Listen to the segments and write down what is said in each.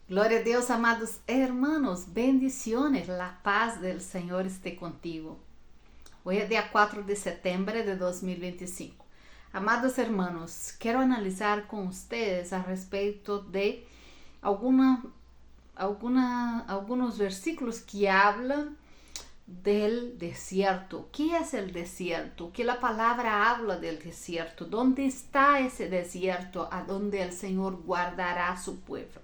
Gloria a Dios, amados hermanos, bendiciones, la paz del Señor esté contigo. Hoy es día 4 de septiembre de 2025. Amados hermanos, quiero analizar con ustedes al respecto de algunos versículos que hablan del desierto. ¿Qué es el desierto? ¿Qué la palabra habla del desierto? ¿Dónde está ese desierto a donde el Señor guardará a su pueblo?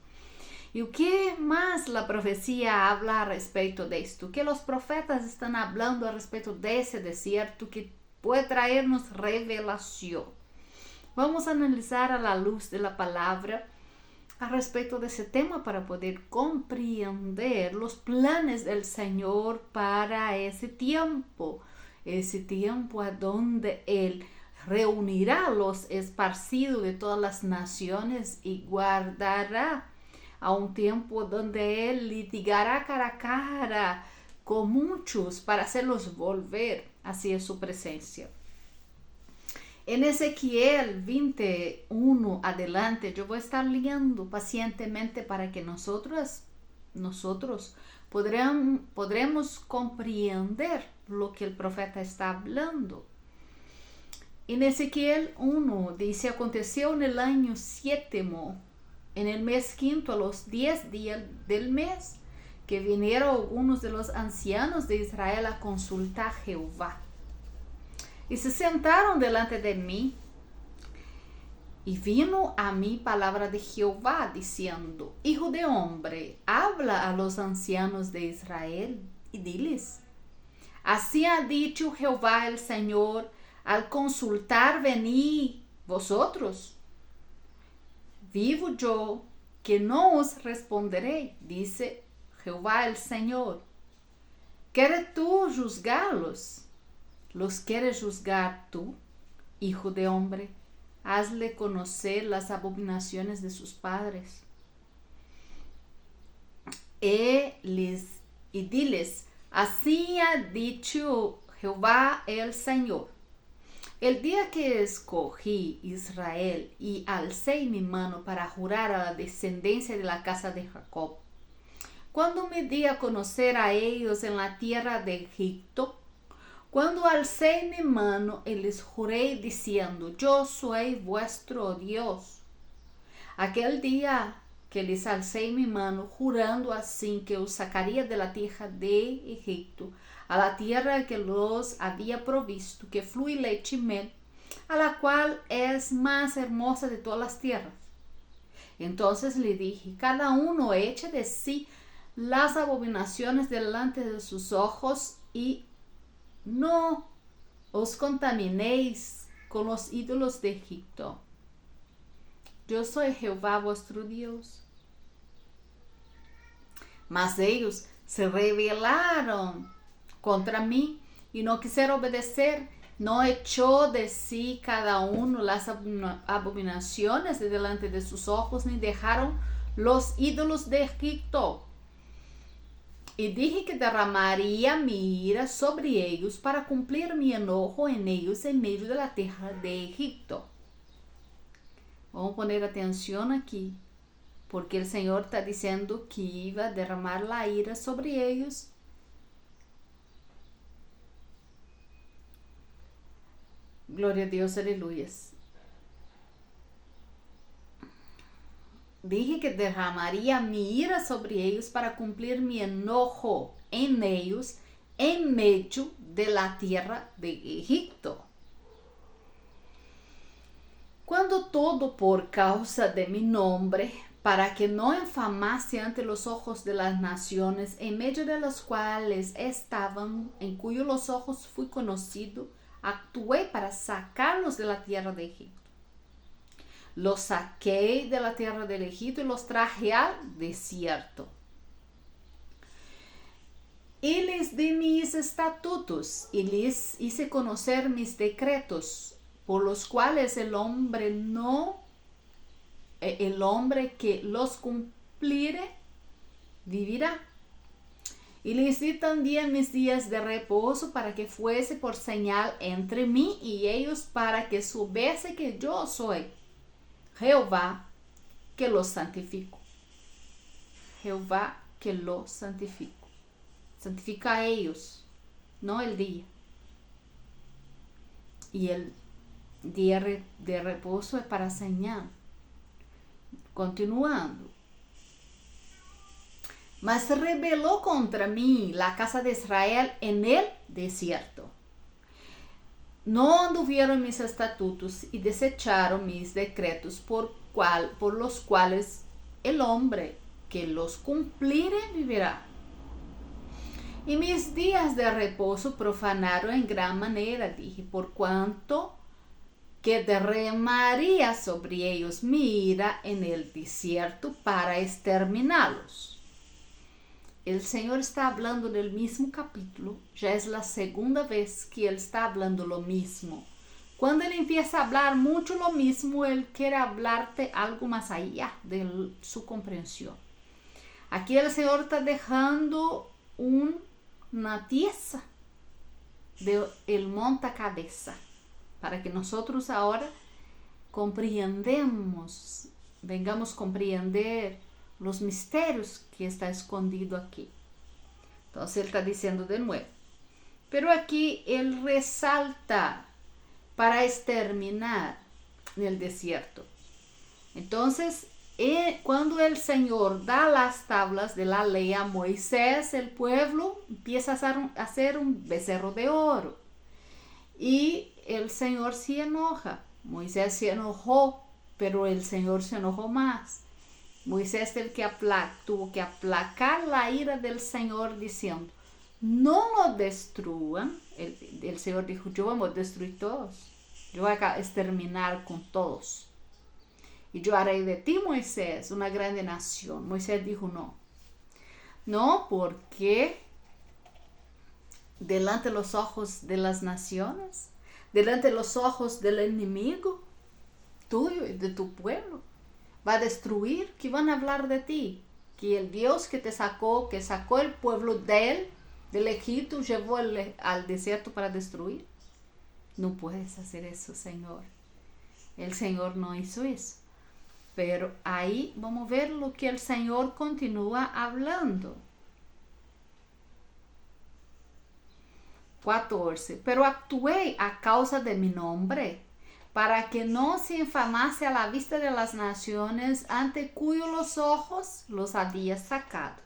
¿Y qué más la profecía habla a respecto de esto? ¿Qué los profetas están hablando a respecto de ese desierto que puede traernos revelación? Vamos a analizar a la luz de la palabra a respecto de ese tema para poder comprender los planes del Señor para ese tiempo a donde Él reunirá a los esparcidos de todas las naciones y guardará a un tiempo donde Él litigará cara a cara con muchos para hacerlos volver hacia su presencia. En Ezequiel 21 adelante, yo voy a estar leyendo pacientemente para que nosotros podremos comprender lo que el profeta está hablando. En Ezequiel 1 dice: aconteció en el año 7º, en el mes quinto, a los 10 días del mes, que vinieron algunos de los ancianos de Israel a consultar a Jehová. Y se sentaron delante de mí, y vino a mí palabra de Jehová, diciendo: Hijo de hombre, habla a los ancianos de Israel, y diles: así ha dicho Jehová el Señor, al consultar venid vosotros. Vivo yo, que no os responderé, dice Jehová el Señor. ¿Quieres tú juzgarlos? ¿Los quieres juzgar tú, hijo de hombre? Hazle conocer las abominaciones de sus padres. Y diles: así ha dicho Jehová el Señor. El día que escogí Israel y alcé mi mano para jurar a la descendencia de la casa de Jacob, cuando me di a conocer a ellos en la tierra de Egipto, cuando alcé mi mano y les juré diciendo: yo soy vuestro Dios. Aquel día que les alcé mi mano, jurando así que os sacaría de la tierra de Egipto, a la tierra que los había provisto, que fluye leche y miel, a la cual es más hermosa de todas las tierras. Entonces le dije: cada uno eche de sí las abominaciones delante de sus ojos, y no os contaminéis con los ídolos de Egipto. Yo soy Jehová vuestro Dios. Mas ellos se rebelaron contra mí y no quisieron obedecer. No echó de sí cada uno las abominaciones de delante de sus ojos, ni dejaron los ídolos de Egipto. Y dije que derramaría mi ira sobre ellos para cumplir mi enojo en ellos en medio de la tierra de Egipto. Vamos a poner atención aquí, porque el Señor está diciendo que iba a derramar la ira sobre ellos. Gloria a Dios, aleluyas. Dije que derramaría mi ira sobre ellos para cumplir mi enojo en ellos en medio de la tierra de Egipto. Cuando todo por causa de mi nombre, para que no infamase ante los ojos de las naciones, en medio de las cuales estaban, en cuyos los ojos fui conocido, actué para sacarlos de la tierra de Egipto. Los saqué de la tierra del Egipto y los traje al desierto. Y les di mis estatutos y les hice conocer mis decretos, por los cuales el hombre que los cumpliere vivirá. Y les di también mis días de reposo para que fuese por señal entre mí y ellos, para que supiese que yo soy Jehová, que los santifico. Jehová que lo santifica. Santifica a ellos, no el día. Y el día de reposo es para señal. Continuando. Mas se rebeló contra mí la casa de Israel en el desierto. No anduvieron mis estatutos y desecharon mis decretos por los cuales el hombre que los cumpliere vivirá. Y mis días de reposo profanaron en gran manera, dije, por cuanto que derramaría sobre ellos mi ira en el desierto para exterminarlos. El Señor está hablando del mismo capítulo, ya es la segunda vez que Él está hablando lo mismo. Cuando Él empieza a hablar mucho lo mismo, Él quiere hablarte algo más allá de su comprensión. Aquí el Señor está dejando una pieza del montacabeça para que nosotros ahora vengamos a comprender los misterios que está escondido aquí. Entonces él está diciendo de nuevo. Pero aquí él resalta para exterminar en el desierto. Entonces, cuando el Señor da las tablas de la ley a Moisés, el pueblo empieza a hacer un becerro de oro. Y el Señor se enoja. Moisés se enojó, pero el Señor se enojó más. Moisés tuvo que aplacar la ira del Señor diciendo, no lo destruyan. El Señor dijo, yo voy a destruir todos. Yo voy a exterminar con todos. Y yo haré de ti, Moisés, una grande nación. Moisés dijo, no. No, porque delante de los ojos de las naciones, delante de los ojos del enemigo tuyo y de tu pueblo, va a destruir, que van a hablar de ti, que el Dios que sacó el pueblo del Egipto, llevó al desierto para destruir. No puedes hacer eso, Señor. El Señor no hizo eso. Pero ahí vamos a ver lo que el Señor continúa hablando. 14. Pero actué a causa de mi nombre, para que no se infamase a la vista de las naciones ante cuyos ojos los había sacado.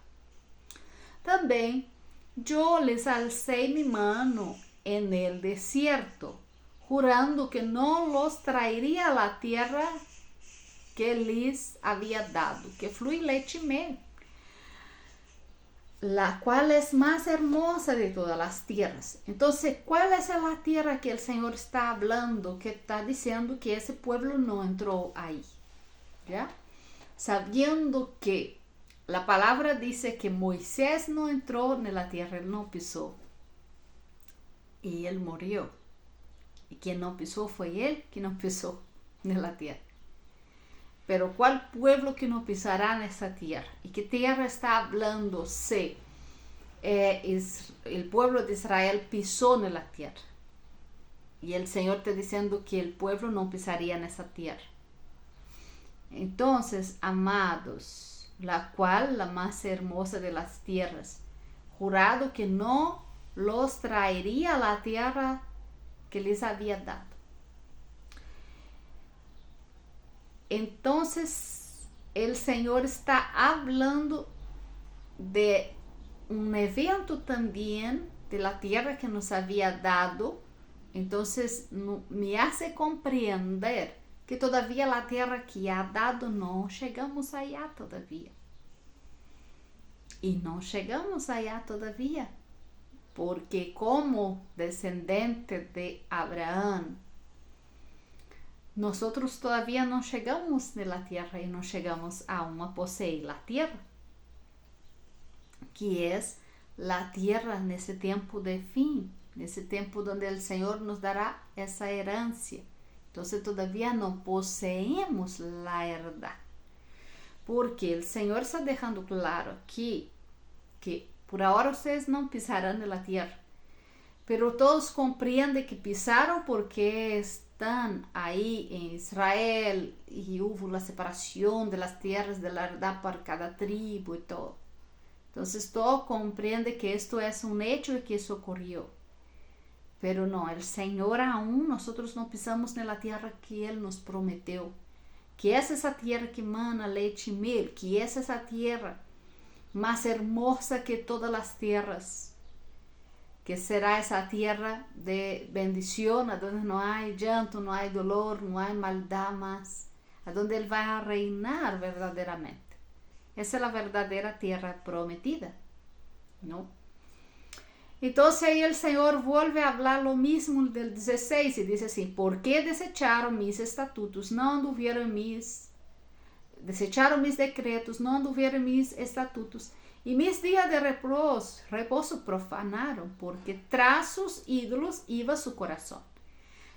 También yo les alcé mi mano en el desierto, jurando que no los traería a la tierra que les había dado, que fluye leche y miel, la cual es más hermosa de todas las tierras. Entonces, ¿cuál es la tierra que el Señor está hablando, que está diciendo que ese pueblo no entró ahí? ¿Ya? Sabiendo que la palabra dice que Moisés no entró en la tierra, él no pisó. Y él murió. Y quien no pisó fue él que no pisó en la tierra. Pero ¿cuál pueblo que no pisará en esa tierra? ¿Y qué tierra está hablando? Sí, el pueblo de Israel pisó en la tierra. Y el Señor está diciendo que el pueblo no pisaría en esa tierra. Entonces, amados, la cual la más hermosa de las tierras, jurado que no los traería a la tierra que les había dado. Entonces, el Señor está hablando de un evento también de la tierra que nos había dado. Entonces, me hace comprender que todavía la tierra que ha dado no llegamos allá todavía. Y no llegamos allá todavía, porque como descendiente de Abraham, nosotros todavía no llegamos de la tierra y no llegamos aún a poseer la tierra, que es la tierra en ese tiempo de fin, en ese tiempo donde el Señor nos dará esa herencia. Entonces todavía no poseemos la heredad, porque el Señor está dejando claro aquí que por ahora ustedes no pisarán en la tierra, pero todos comprenden que pisaron porque están ahí en Israel y hubo la separación de las tierras de la heredad para cada tribu y todo. Entonces todo comprende que esto es un hecho y que eso ocurrió. Pero no, el Señor aún, nosotros no pisamos en la tierra que Él nos prometió. Que es esa tierra que mana leche y miel, que es esa tierra más hermosa que todas las tierras, que será esa tierra de bendición, a donde no hay llanto, no hay dolor, no hay maldad más, a donde Él va a reinar verdaderamente. Esa es la verdadera tierra prometida, ¿no? Entonces ahí el Señor vuelve a hablar lo mismo del 16 y dice así: ¿por qué desecharon mis estatutos? Desecharon mis decretos, no anduvieron mis estatutos, y mis días de reposo profanaron, porque tras sus ídolos iba su corazón.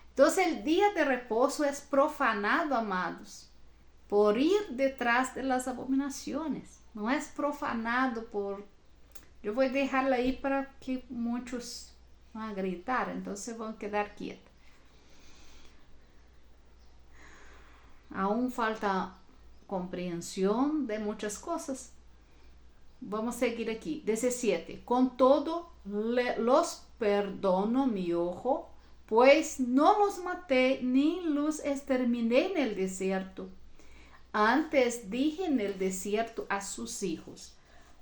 Entonces el día de reposo es profanado, amados, por ir detrás de las abominaciones. No es profanado por... Yo voy a dejarla ahí para que muchos van a gritar, entonces van a quedar quietos. Aún falta comprensión de muchas cosas. Vamos a seguir aquí. 17. Con todo los perdono mi ojo, pues no los maté ni los exterminé en el desierto. Antes dije en el desierto a sus hijos: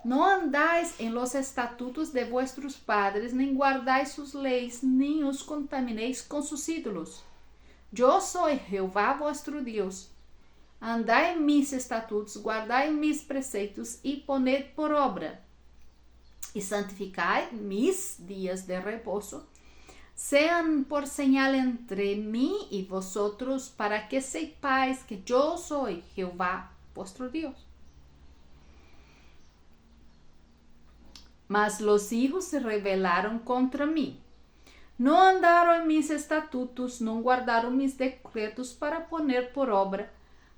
no andáis en los estatutos de vuestros padres, ni guardáis sus leyes, ni os contaminéis con sus ídolos. Yo soy Jehová vuestro Dios. Andai en mis estatutos, guardai mis preceitos y poned por obra. Y santificai mis días de reposo, sean por señal entre mí y vosotros, para que sepáis que yo soy Jehová vuestro Dios. Mas los hijos se rebelaron contra mí. No andaron en mis estatutos, no guardaron mis decretos para poner por obra,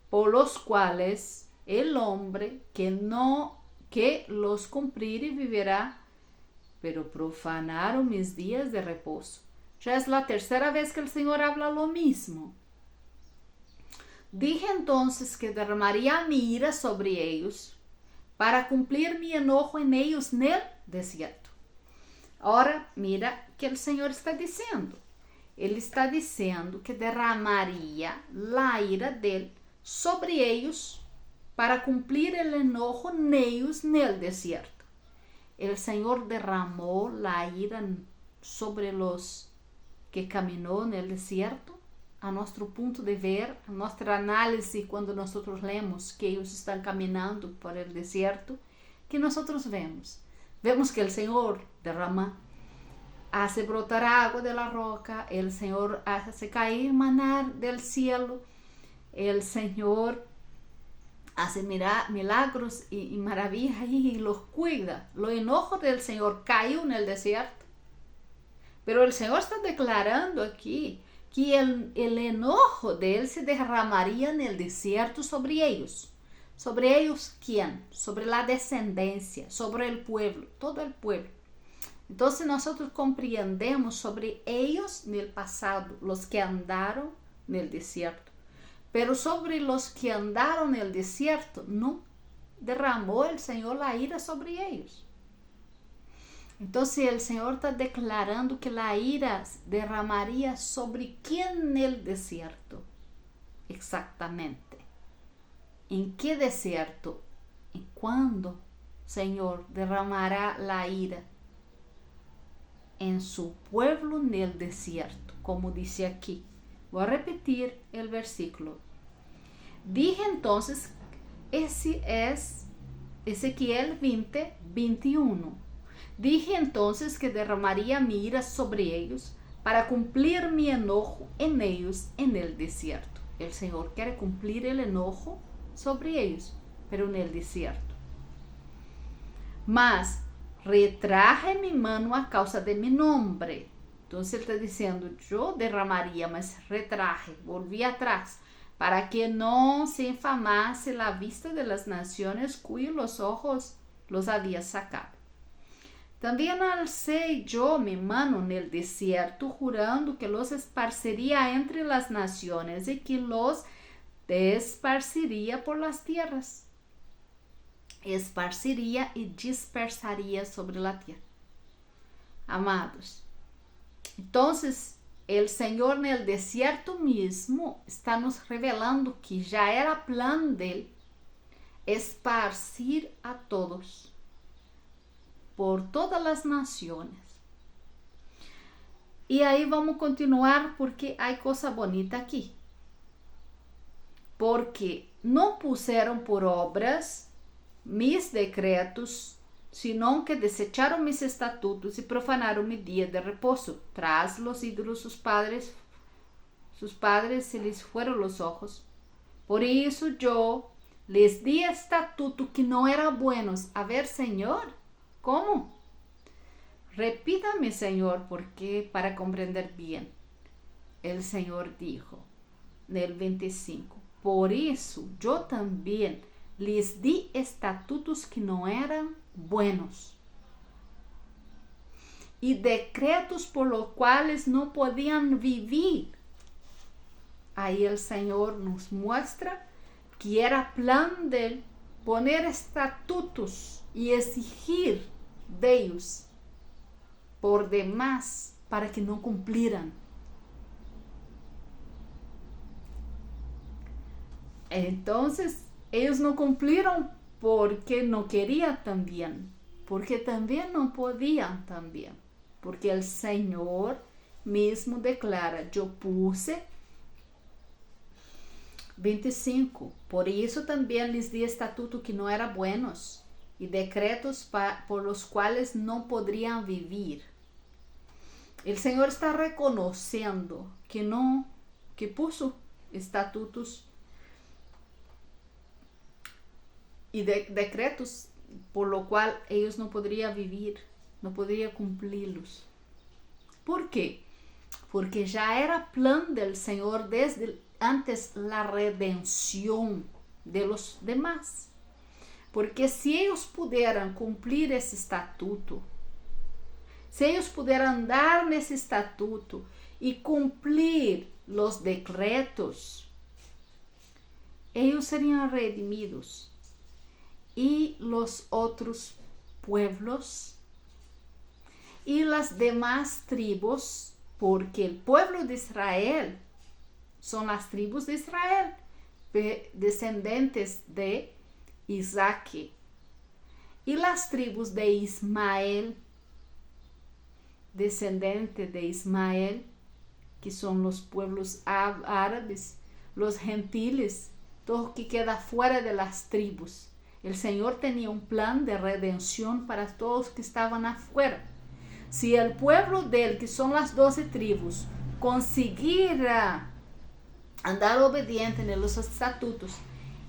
por los cuales el hombre que los cumplire vivirá, pero profanaron mis días de reposo. Ya es la tercera vez que el Señor habla lo mismo. Dije entonces que derramaría mi ira sobre ellos, para cumplir mi enojo en ellos en el desierto. Ahora mira que el Señor está diciendo. Él está diciendo que derramaría la ira de él sobre ellos para cumplir el enojo en ellos en el desierto. El Señor derramó la ira sobre los que caminó en el desierto. A nuestro punto de ver, a nuestra análisis, cuando nosotros leemos que ellos están caminando por el desierto, que nosotros vemos que el Señor derrama, hace brotar agua de la roca, el Señor hace caer maná del cielo, el Señor hace milagros y maravillas y los cuida. Lo enojo del Señor cayó en el desierto, pero el Señor está declarando aquí que el enojo de él se derramaría en el desierto sobre ellos. ¿Sobre ellos quién? Sobre la descendencia, sobre el pueblo, todo el pueblo. Entonces nosotros comprendemos sobre ellos en el pasado, los que andaron en el desierto. Pero sobre los que andaron en el desierto, no derramó el Señor la ira sobre ellos. Entonces el Señor está declarando que la ira derramaría sobre quién en el desierto. Exactamente. ¿En qué desierto? ¿Y cuándo, Señor, derramará la ira? En su pueblo en el desierto, como dice aquí. Voy a repetir el versículo. Dije entonces, ese es Ezequiel 20, 21. Dije entonces que derramaría mi ira sobre ellos para cumplir mi enojo en ellos en el desierto. El Señor quiere cumplir el enojo sobre ellos, pero en el desierto. Mas retraje mi mano a causa de mi nombre. Entonces él está diciendo, yo derramaría, mas retraje, volví atrás, para que no se infamase la vista de las naciones cuyos los ojos los había sacado. También alcé yo mi mano en el desierto, jurando que los esparciría entre las naciones y que los esparciría por las tierras. Esparciría y dispersaría sobre la tierra. Amados, entonces el Señor en el desierto mismo está nos revelando que ya era plan de él esparcir a todos por todas las naciones. Y ahí vamos a continuar porque hay cosa bonita aquí. Porque no pusieron por obras mis decretos, sino que desecharon mis estatutos y profanaron mi día de reposo. Tras los ídolos sus padres se les fueron los ojos. Por eso yo les di estatuto que no eran buenos. A ver, Señor, ¿cómo? Repítame, Señor, porque para comprender bien. El Señor dijo en el 25, por eso yo también les di estatutos que no eran buenos y decretos por los cuales no podían vivir. Ahí el Señor nos muestra que era plan de él poner estatutos y exigir de ellos por demás para que no cumplieran. Entonces, ellos no cumplieron porque no querían también, porque también no podían también, porque el Señor mismo declara, yo puse 25, por eso también les di estatuto que no eran buenos y decretos por los cuales no podrían vivir. El Señor está reconociendo que puso estatutos y decretos por lo cual ellos no podrían vivir, no podrían cumplirlos. ¿Por qué? Porque ya era plan del Señor desde antes la redención de los demás. Porque si ellos pudieran cumplir ese estatuto, si ellos pudieran dar ese estatuto y cumplir los decretos, ellos serían redimidos. Y los otros pueblos y las demás tribus, porque el pueblo de Israel son las tribus de Israel, descendientes de Isaac, y las tribus de Ismael, descendientes de Ismael, que son los pueblos árabes, los gentiles, todo que queda fuera de las tribus. El Señor tenía un plan de redención para todos que estaban afuera. Si el pueblo de él, que son las 12 tribus, consiguiera andar obediente en los estatutos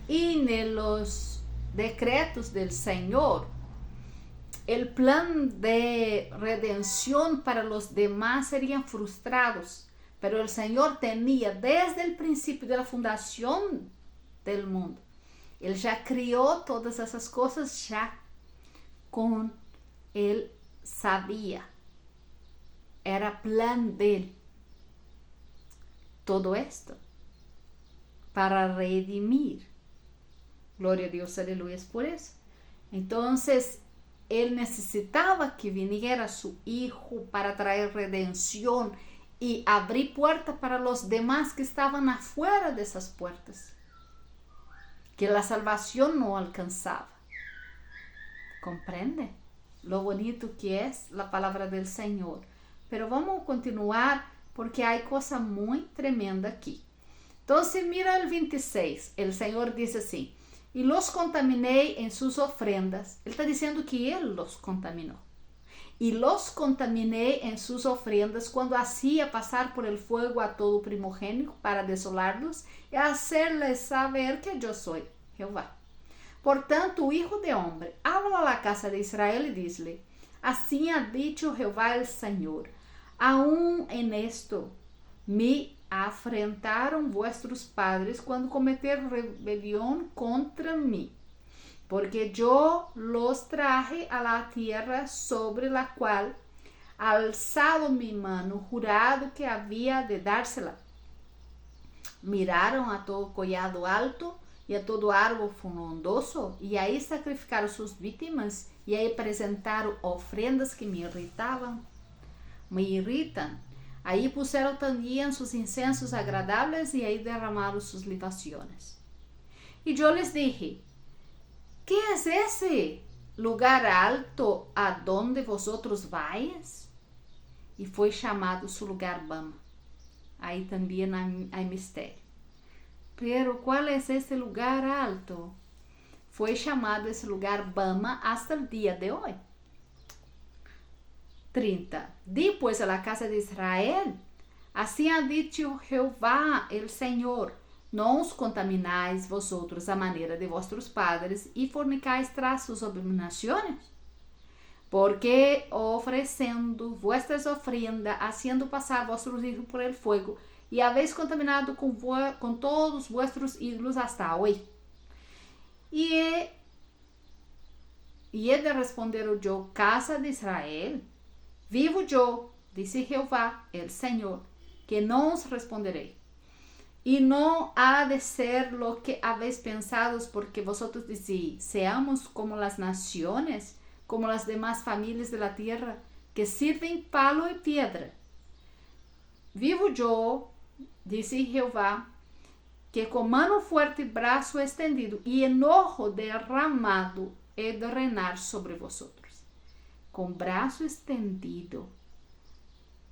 y en los decretos del Señor, el plan de redención para los demás serían frustrados. Pero el Señor tenía desde el principio de la fundación del mundo. Él ya crió todas esas cosas ya con él sabía. Era plan de él. Todo esto para redimir. Gloria a Dios, aleluya, es por eso. Entonces, él necesitaba que viniera su hijo para traer redención y abrir puertas para los demás que estaban afuera de esas puertas, que la salvación no alcanzaba. ¿Comprende lo bonito que es la palabra del Señor? Pero vamos a continuar porque hay cosa muy tremenda aquí. Entonces mira el 26, el Señor dice así, y los contaminé en sus ofrendas. Él está diciendo que él los contaminó. Y los contaminé en sus ofrendas cuando hacía pasar por el fuego a todo primogénito para desolarlos y hacerles saber que yo soy Jehová. Por tanto, hijo de hombre, habla a la casa de Israel y dile, así ha dicho Jehová el Señor, aún en esto me afrentaron vuestros padres cuando cometieron rebelión contra mí. porque yo los traje a la tierra sobre la cual, alzado mi mano, jurado que había de dársela. Miraram a todo collado alto e a todo árbol frondoso, e aí sacrificaram suas vítimas, e aí apresentaram ofrendas que me irritam. Aí puseram também sus incensos agradáveis, e aí derramaram sus libaciones. E eu les dije: ¿qué es ese lugar alto a donde vosotros vais? E foi chamado su lugar Bama. Aí também há mistério. Pero qual é esse lugar alto? Foi chamado esse lugar Bama hasta el dia de hoy. 30. Di pues a la casa de Israel: assim ha dicho Jehová el Senhor, não os contaminais vosotros a maneira de vossos padres e fornicais tras sus abominaciones, porque ofrecendo vuestras ofrendas, haciendo passar vossos hijos por el fuego, e habéis contaminado com todos vuestros ídolos hasta hoy. E he de responder eu, casa de Israel: vivo eu, disse Jehová el Senhor, que não os responderei. E não há de ser lo que habéis pensado, porque vosotros decís: seamos como las naciones, como las demás familias de la tierra, que sirven palo y piedra. Vivo yo, dice Jehová, que con mano fuerte, brazo extendido y enojo derramado he de reinar sobre vosotros. Con brazo extendido,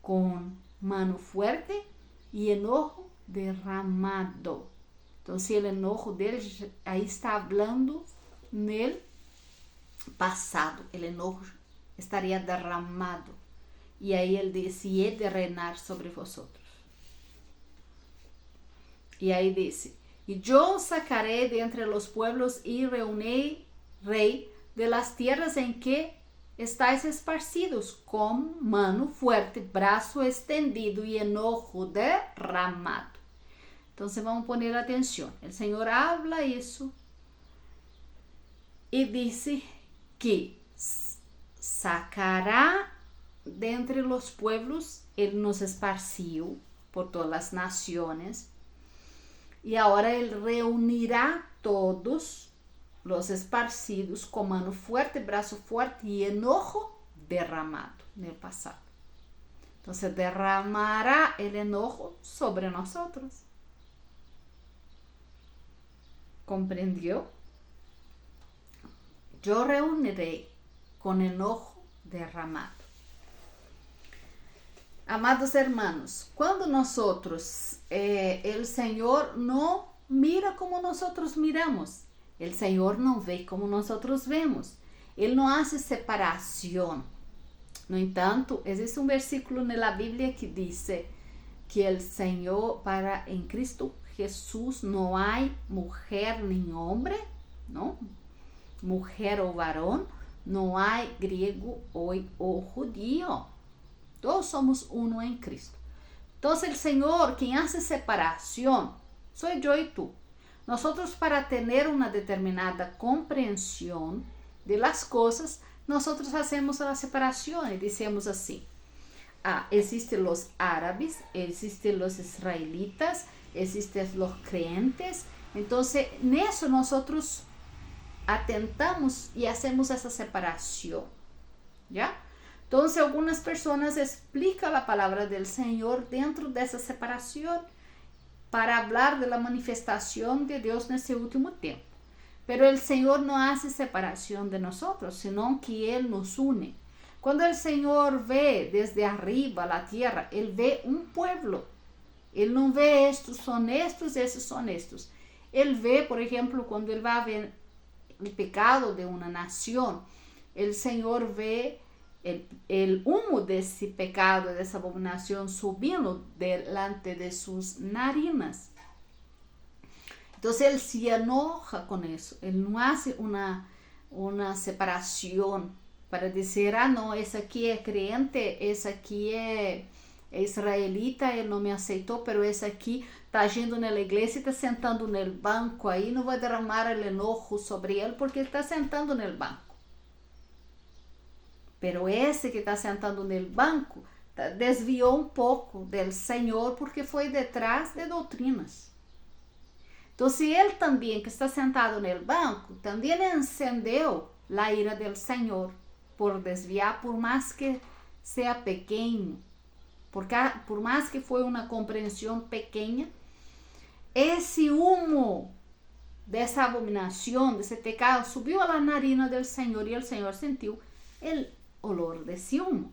con mano fuerte y enojo derramado. Entonces el enojo dele ahí está hablando nel pasado. El enojo estaría derramado. Y ahí él dice: y he de reinar sobre vosotros. Y ahí dice: y yo sacaré de entre los pueblos y reuniré de las tierras en que estáis esparcidos, con mano fuerte, brazo extendido y enojo derramado. Entonces vamos a poner atención. El Señor habla eso y dice que sacará de entre los pueblos. Él nos esparció por todas las naciones y ahora Él reunirá todos los esparcidos con mano fuerte, brazo fuerte y enojo derramado en el pasado. Entonces derramará el enojo sobre nosotros. ¿Comprendió? Yo reuniré con enojo derramado. Amados hermanos, cuando nosotros, el Señor no mira como nosotros miramos, el Señor no ve como nosotros vemos, Él no hace separación. No entanto, existe un versículo en la Biblia que dice que el Señor, en Cristo Jesús no hay mujer ni hombre, ¿no? Mujer o varón, no hay griego o judío. Todos somos uno en Cristo. Entonces el Señor, quien hace separación, soy yo y tú. Nosotros, para tener una determinada comprensión de las cosas, nosotros hacemos la separación y decimos así: existen los árabes, existen los israelitas, existen los creyentes. Entonces en eso nosotros atentamos y hacemos esa separación, ¿ya? Entonces algunas personas explican la palabra del Señor dentro de esa separación para hablar de la manifestación de Dios en este último tiempo. Pero el Señor no hace separación de nosotros, sino que Él nos une. Cuando el Señor ve desde arriba la tierra, Él ve un pueblo. Él no ve estos son estos, esos son estos. Él ve, por ejemplo, cuando Él va a ver el pecado de una nación, el Señor ve el humo de ese pecado, de esa abominación subiendo delante de sus narinas. Entonces Él se enoja con eso. Él no hace una separación para decir: no, ese aquí es creyente, ese aquí es é israelita, ele não me aceitou, pero esse aqui está indo na igreja e está sentando no banco aí, não vou derramar o enojo sobre ele porque ele está sentando no banco. Pero esse que está sentando no banco desviou um pouco do Senhor porque foi detrás de doutrinas. Então, se ele também, que está sentado no banco, também encendeu a ira do Senhor por desviar, por mais que seja pequeno, por mais que foi uma compreensão pequena, esse humo dessa abominação, desse pecado, subiu à narina do Senhor e o Senhor sentiu o olor desse humo.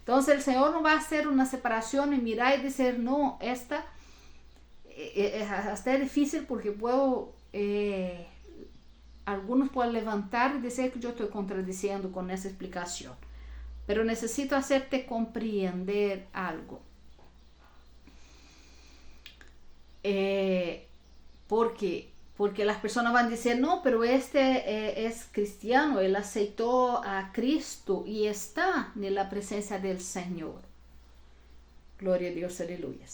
Então, o Senhor não vai fazer uma separação e mirar e dizer, não, esta é difícil porque alguns podem levantar e dizer que eu estou contradiciendo com essa explicação. Pero necesito hacerte compreender algo. Porque las personas van a decir, no, pero este es cristiano, él aceptó a Cristo y está en la presencia del Señor. Gloria a Dios, aleluya.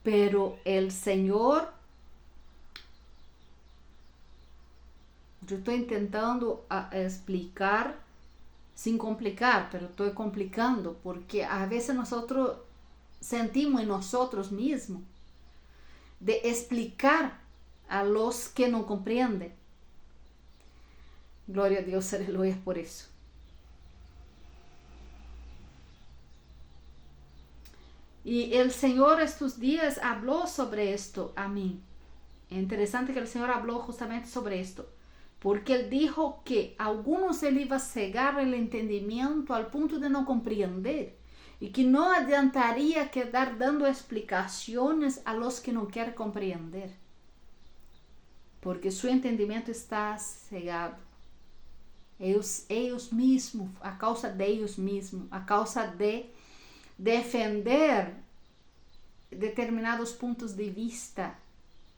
Pero el Señor, yo estoy intentando explicar sin complicar, pero estoy complicando porque a veces nosotros sentimos en nosotros mismos de explicar a los que no comprenden. Gloria a Dios, aleluya por eso. Y el Señor estos días habló sobre esto a mí. Es interesante que el Señor habló justamente sobre esto. Porque Él dijo que a algunos Él iba a cegar el entendimiento al punto de no comprender. Y que no adiantaría quedar dando explicaciones a los que no quieren comprender. Porque su entendimiento está cegado. Ellos mismos, a causa de ellos mismos, a causa de defender determinados puntos de vista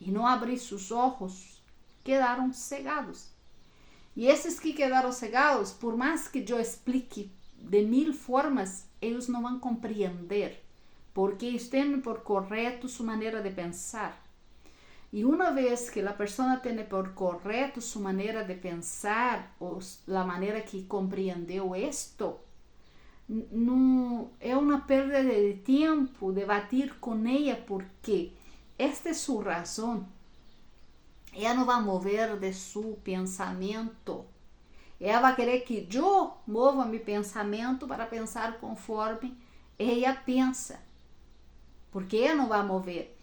y no abrir sus ojos, quedaron cegados. E esses que quedaram cegados, por mais que eu explique de 1000 formas, eles não vão compreender, porque eles têm por correto sua maneira de pensar. E uma vez que a pessoa tem por correto sua maneira de pensar, ou a maneira que compreendeu isto, não é uma perda de tempo debatir com ela, porque esta é sua razão. Ela não vai mover de seu pensamento. Ela vai querer que eu mova meu pensamento para pensar conforme ela pensa. Porque ela não vai mover.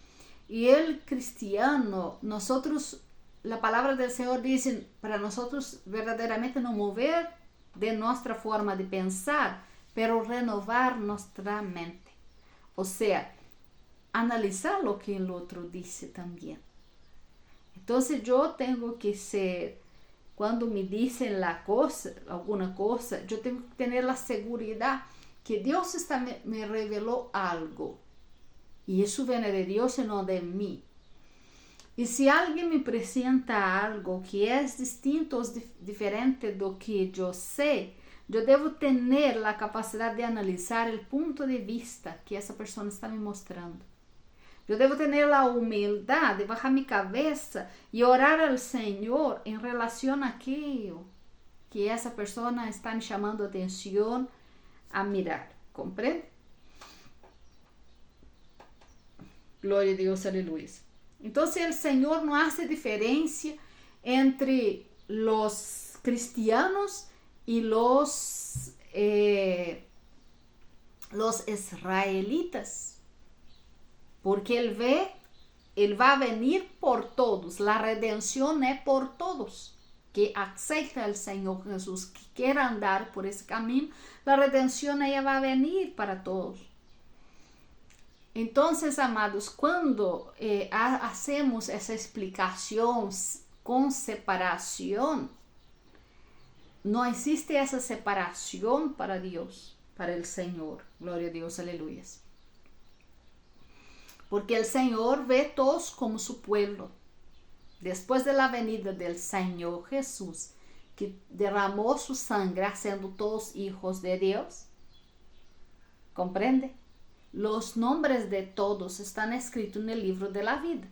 E el cristiano, nosotros, la palabra del Señor dice, para nosotros verdaderamente no mover de nuestra forma de pensar, pero renovar nuestra mente. O sea, analizar lo que el otro dice también. Entonces yo tengo que ser, cuando me dicen alguna cosa, yo tengo que tener la seguridad que Dios me reveló algo. Y eso viene de Dios y no de mí. Y si alguien me presenta algo que es distinto o diferente de lo que yo sé, yo debo tener la capacidad de analizar el punto de vista que esa persona está me mostrando. Eu devo ter a humildade de bajar minha cabeça e orar ao Senhor em relação àquilo que essa pessoa está me chamando a atenção a mirar. Compreende? Glória a Deus, aleluia. Então, o Senhor não faz diferença entre os cristianos e os israelitas. Porque Ele vai venir por todos. A redenção é por todos que aceita o Senhor Jesus, que quer andar por esse caminho. A redenção ela vai venir para todos. Então, amados, quando hacemos essa explicação com separação, não existe essa separação para Deus, para o Senhor. Glória a Deus, aleluia. Porque el Señor ve todos como su pueblo. Después de la venida del Señor Jesús, que derramó su sangre haciendo todos hijos de Dios, ¿Comprende? Los nombres de todos están escritos en el libro de la vida,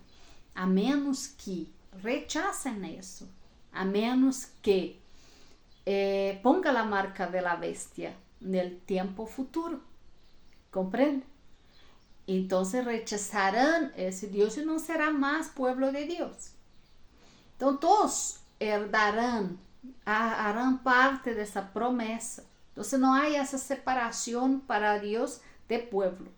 a menos que rechacen eso, a menos que ponga la marca de la bestia en el tiempo futuro. ¿Comprende? Entonces rechazarán ese Dios y no será más pueblo de Dios. Entonces todos herdarán, harán parte de esa promesa. Entonces no hay esa separación para Dios de pueblo.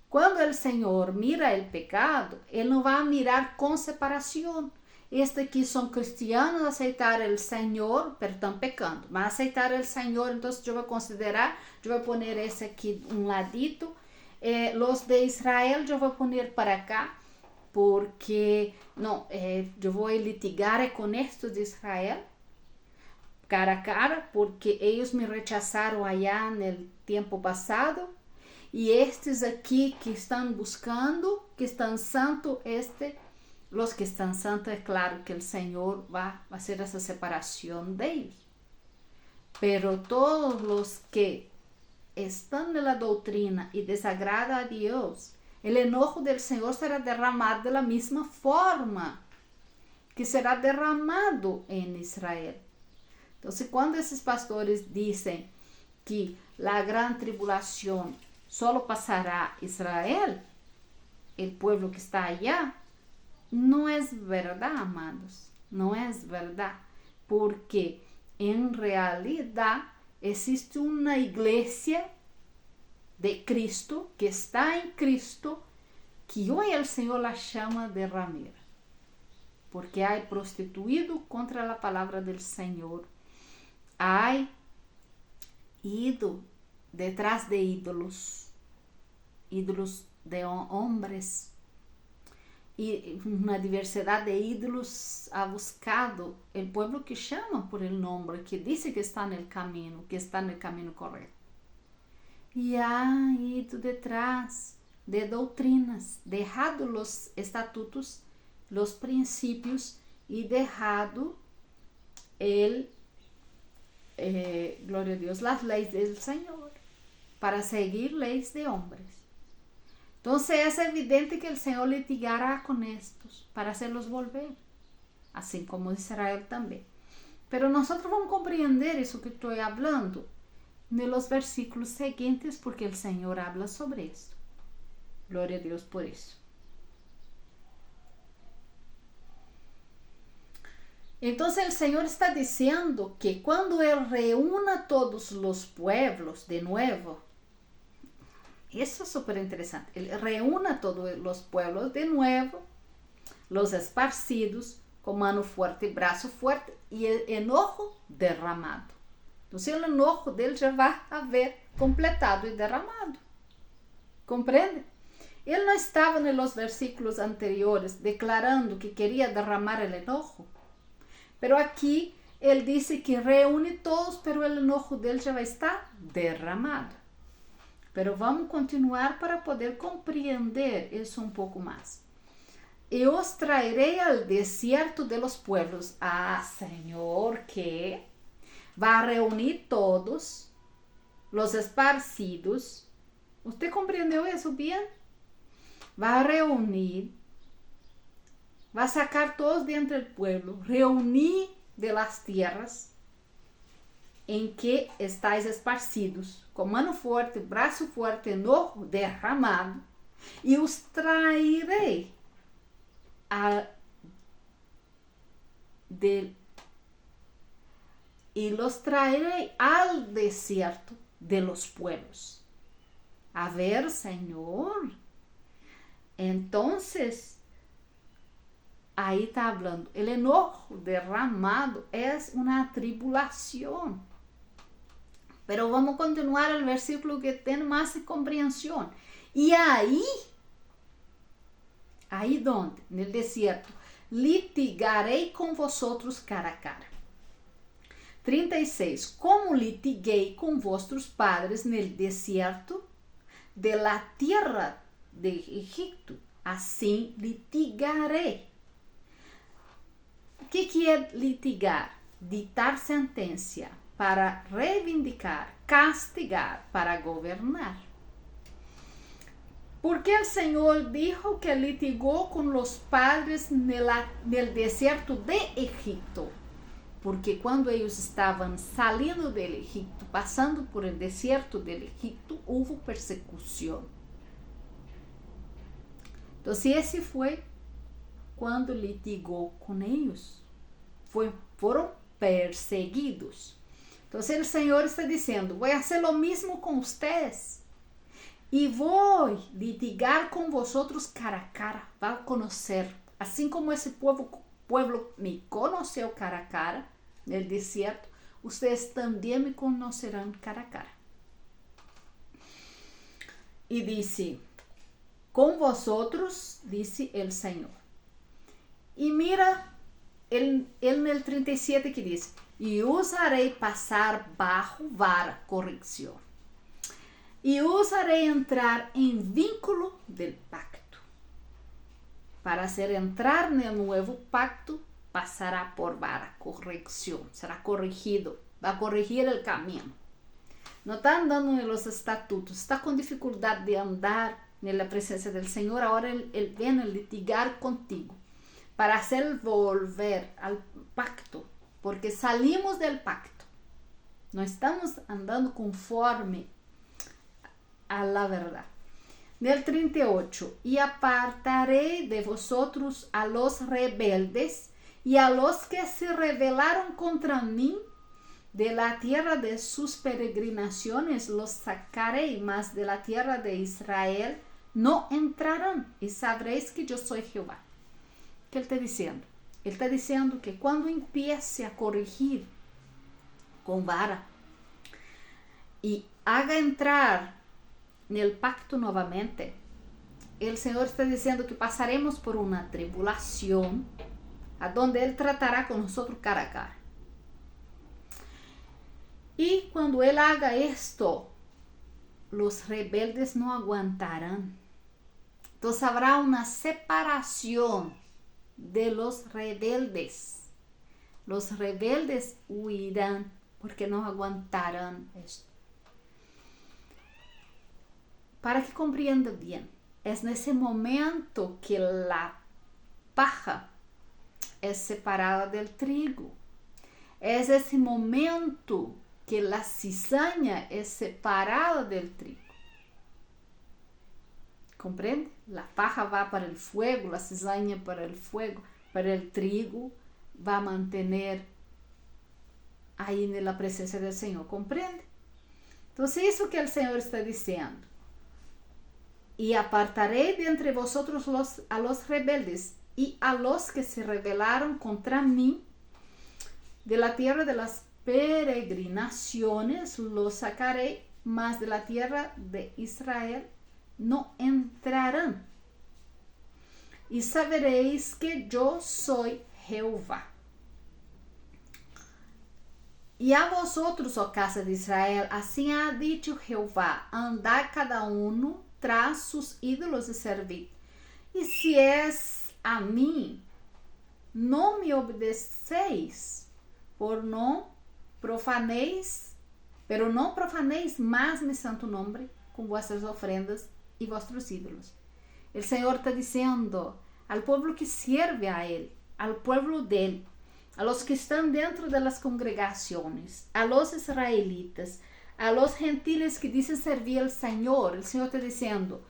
Cuando el Señor mira el pecado, Él no va a mirar con separación. Que son cristianos, aceitar el Señor, pero están pecando. Van a aceitar el Señor, entonces yo voy a considerar, yo voy a poner ese aquí un ladito. Los de Israel yo voy a poner para acá, porque no, yo voy a litigar con estos de Israel, cara a cara, porque ellos me rechazaron allá en el tiempo pasado. Y estes aqui que estão buscando, que estão santos, los que estão santos, é claro que o Senhor vai fazer essa separação deles. Pero todos os que estão na doutrina e desagradam a Deus, o enojo del Senhor será derramado da mesma forma que será derramado em Israel. Então, quando esses pastores dizem que a grande tribulação solo pasará Israel, el pueblo que está allá, no es verdad, amados, no es verdad, porque en realidad existe una iglesia de Cristo, que está en Cristo, que hoy el Señor la llama de ramera, porque hay prostituido contra la palabra del Señor, hay ido detrás de ídolos de hombres, y una diversidad de ídolos ha buscado el pueblo que llama por el nombre, que dice que está en el camino correcto, y ha ido detrás de doctrinas, dejado los estatutos, los principios, y dejado gloria a Dios, las leyes del Señor, para seguir leyes de hombres. Entonces es evidente que el Señor litigará con estos para hacerlos volver, así como Israel también. Pero nosotros vamos a comprender eso que estoy hablando en los versículos siguientes, porque el Señor habla sobre esto. Gloria a Dios por eso. Entonces el Señor está diciendo que cuando Él reúna todos los pueblos de nuevo, eso es súper interesante, Él reúna todos los pueblos de nuevo, los esparcidos, con mano fuerte, brazo fuerte y el enojo derramado. Entonces el enojo de Él ya va a haber completado y derramado. ¿Comprende? Él no estaba en los versículos anteriores declarando que quería derramar el enojo. Pero aquí Él dice que reúne todos, pero el enojo de Él ya va a estar derramado. Pero vamos a continuar para poder comprender eso un poco más. Y os traeré al desierto de los pueblos. Ah, Señor, que va a reunir todos los esparcidos. ¿Usted comprendió eso bien? Va a reunir, va a sacar todos de entre el pueblo, reunir de las tierras en que estáis esparcidos, con mano fuerte, brazo fuerte, enojo derramado, y os traeré y los traeré al desierto de los pueblos. A ver, Señor, entonces ahí está hablando, el enojo derramado es una tribulación. Pero vamos a continuar el versículo que tiene más comprensión. Y ahí donde, en el desierto, litigaré con vosotros cara a cara. 36. Como litiguei com vuestros padres en el desierto de la tierra de Egipto, assim litigaré. O que é litigar? Ditar sentença para reivindicar, castigar, para governar. Porque el Señor dijo que litigó con los padres en el desierto de Egipto. Porque cuando ellos estaban saliendo del Egipto, pasando por el desierto del Egipto, hubo persecución. Entonces ese fue cuando litigó con ellos. Fueron perseguidos. Entonces el Señor está diciendo, voy a hacer lo mismo con ustedes. Y voy a litigar con vosotros cara a cara. Va a conocer, así como ese pueblo me conoció cara a cara en el desierto, ustedes también me conocerán cara a cara. Y dice, con vosotros, dice el Señor. Y mira, en el 37 que dice, y os haré pasar bajo vara, corrección. Y os haré entrar en vínculo del pacto. Para hacer entrar en el nuevo pacto, pasará por vara, corrección. Será corregido, va a corregir el camino. No está andando en los estatutos, está con dificultad de andar en la presencia del Señor. Ahora él viene a litigar contigo para hacer volver al pacto, porque salimos del pacto. No estamos andando conforme a la verdad. Del 38, y apartaré de vosotros a los rebeldes y a los que se rebelaron contra mí de la tierra de sus peregrinaciones los sacaré, mas de la tierra de Israel no entrarán, y sabréis que yo soy Jehová. ¿Qué él está diciendo? Él está diciendo que cuando empiece a corregir con vara y haga entrar en el pacto nuevamente, el Señor está diciendo que pasaremos por una tribulación a donde Él tratará con nosotros cara a cara. Y cuando Él haga esto, los rebeldes no aguantarán. Entonces habrá una separación de los rebeldes. Los rebeldes huirán porque no aguantarán esto. Para que compreenda bien, es en ese momento que la paja es separada del trigo. Es ese momento que la cizaña es separada del trigo. ¿Comprende? La paja va para el fuego, la cizaña para el fuego, pero el trigo va a mantener ahí en la presencia del Señor. ¿Comprende? Entonces eso que el Señor está diciendo. Y apartaré de entre vosotros a los rebeldes y a los que se rebelaron contra mí de la tierra de las peregrinaciones, los sacaré, mas de la tierra de Israel no entrarán. Y saberéis que yo soy Jehová. Y a vosotros, oh casa de Israel, así ha dicho Jehová, andad cada uno tras sus ídolos y servid. Y si es a mí, no me obedecéis, por no profanéis, pero no profanéis más mi santo nombre con vuestras ofrendas y vuestros ídolos. El Señor está diciendo al pueblo que sirve a Él, al pueblo de Él, a los que están dentro de las congregaciones, a los israelitas, a los gentiles que dicen servir al Señor. El Señor está diciendo,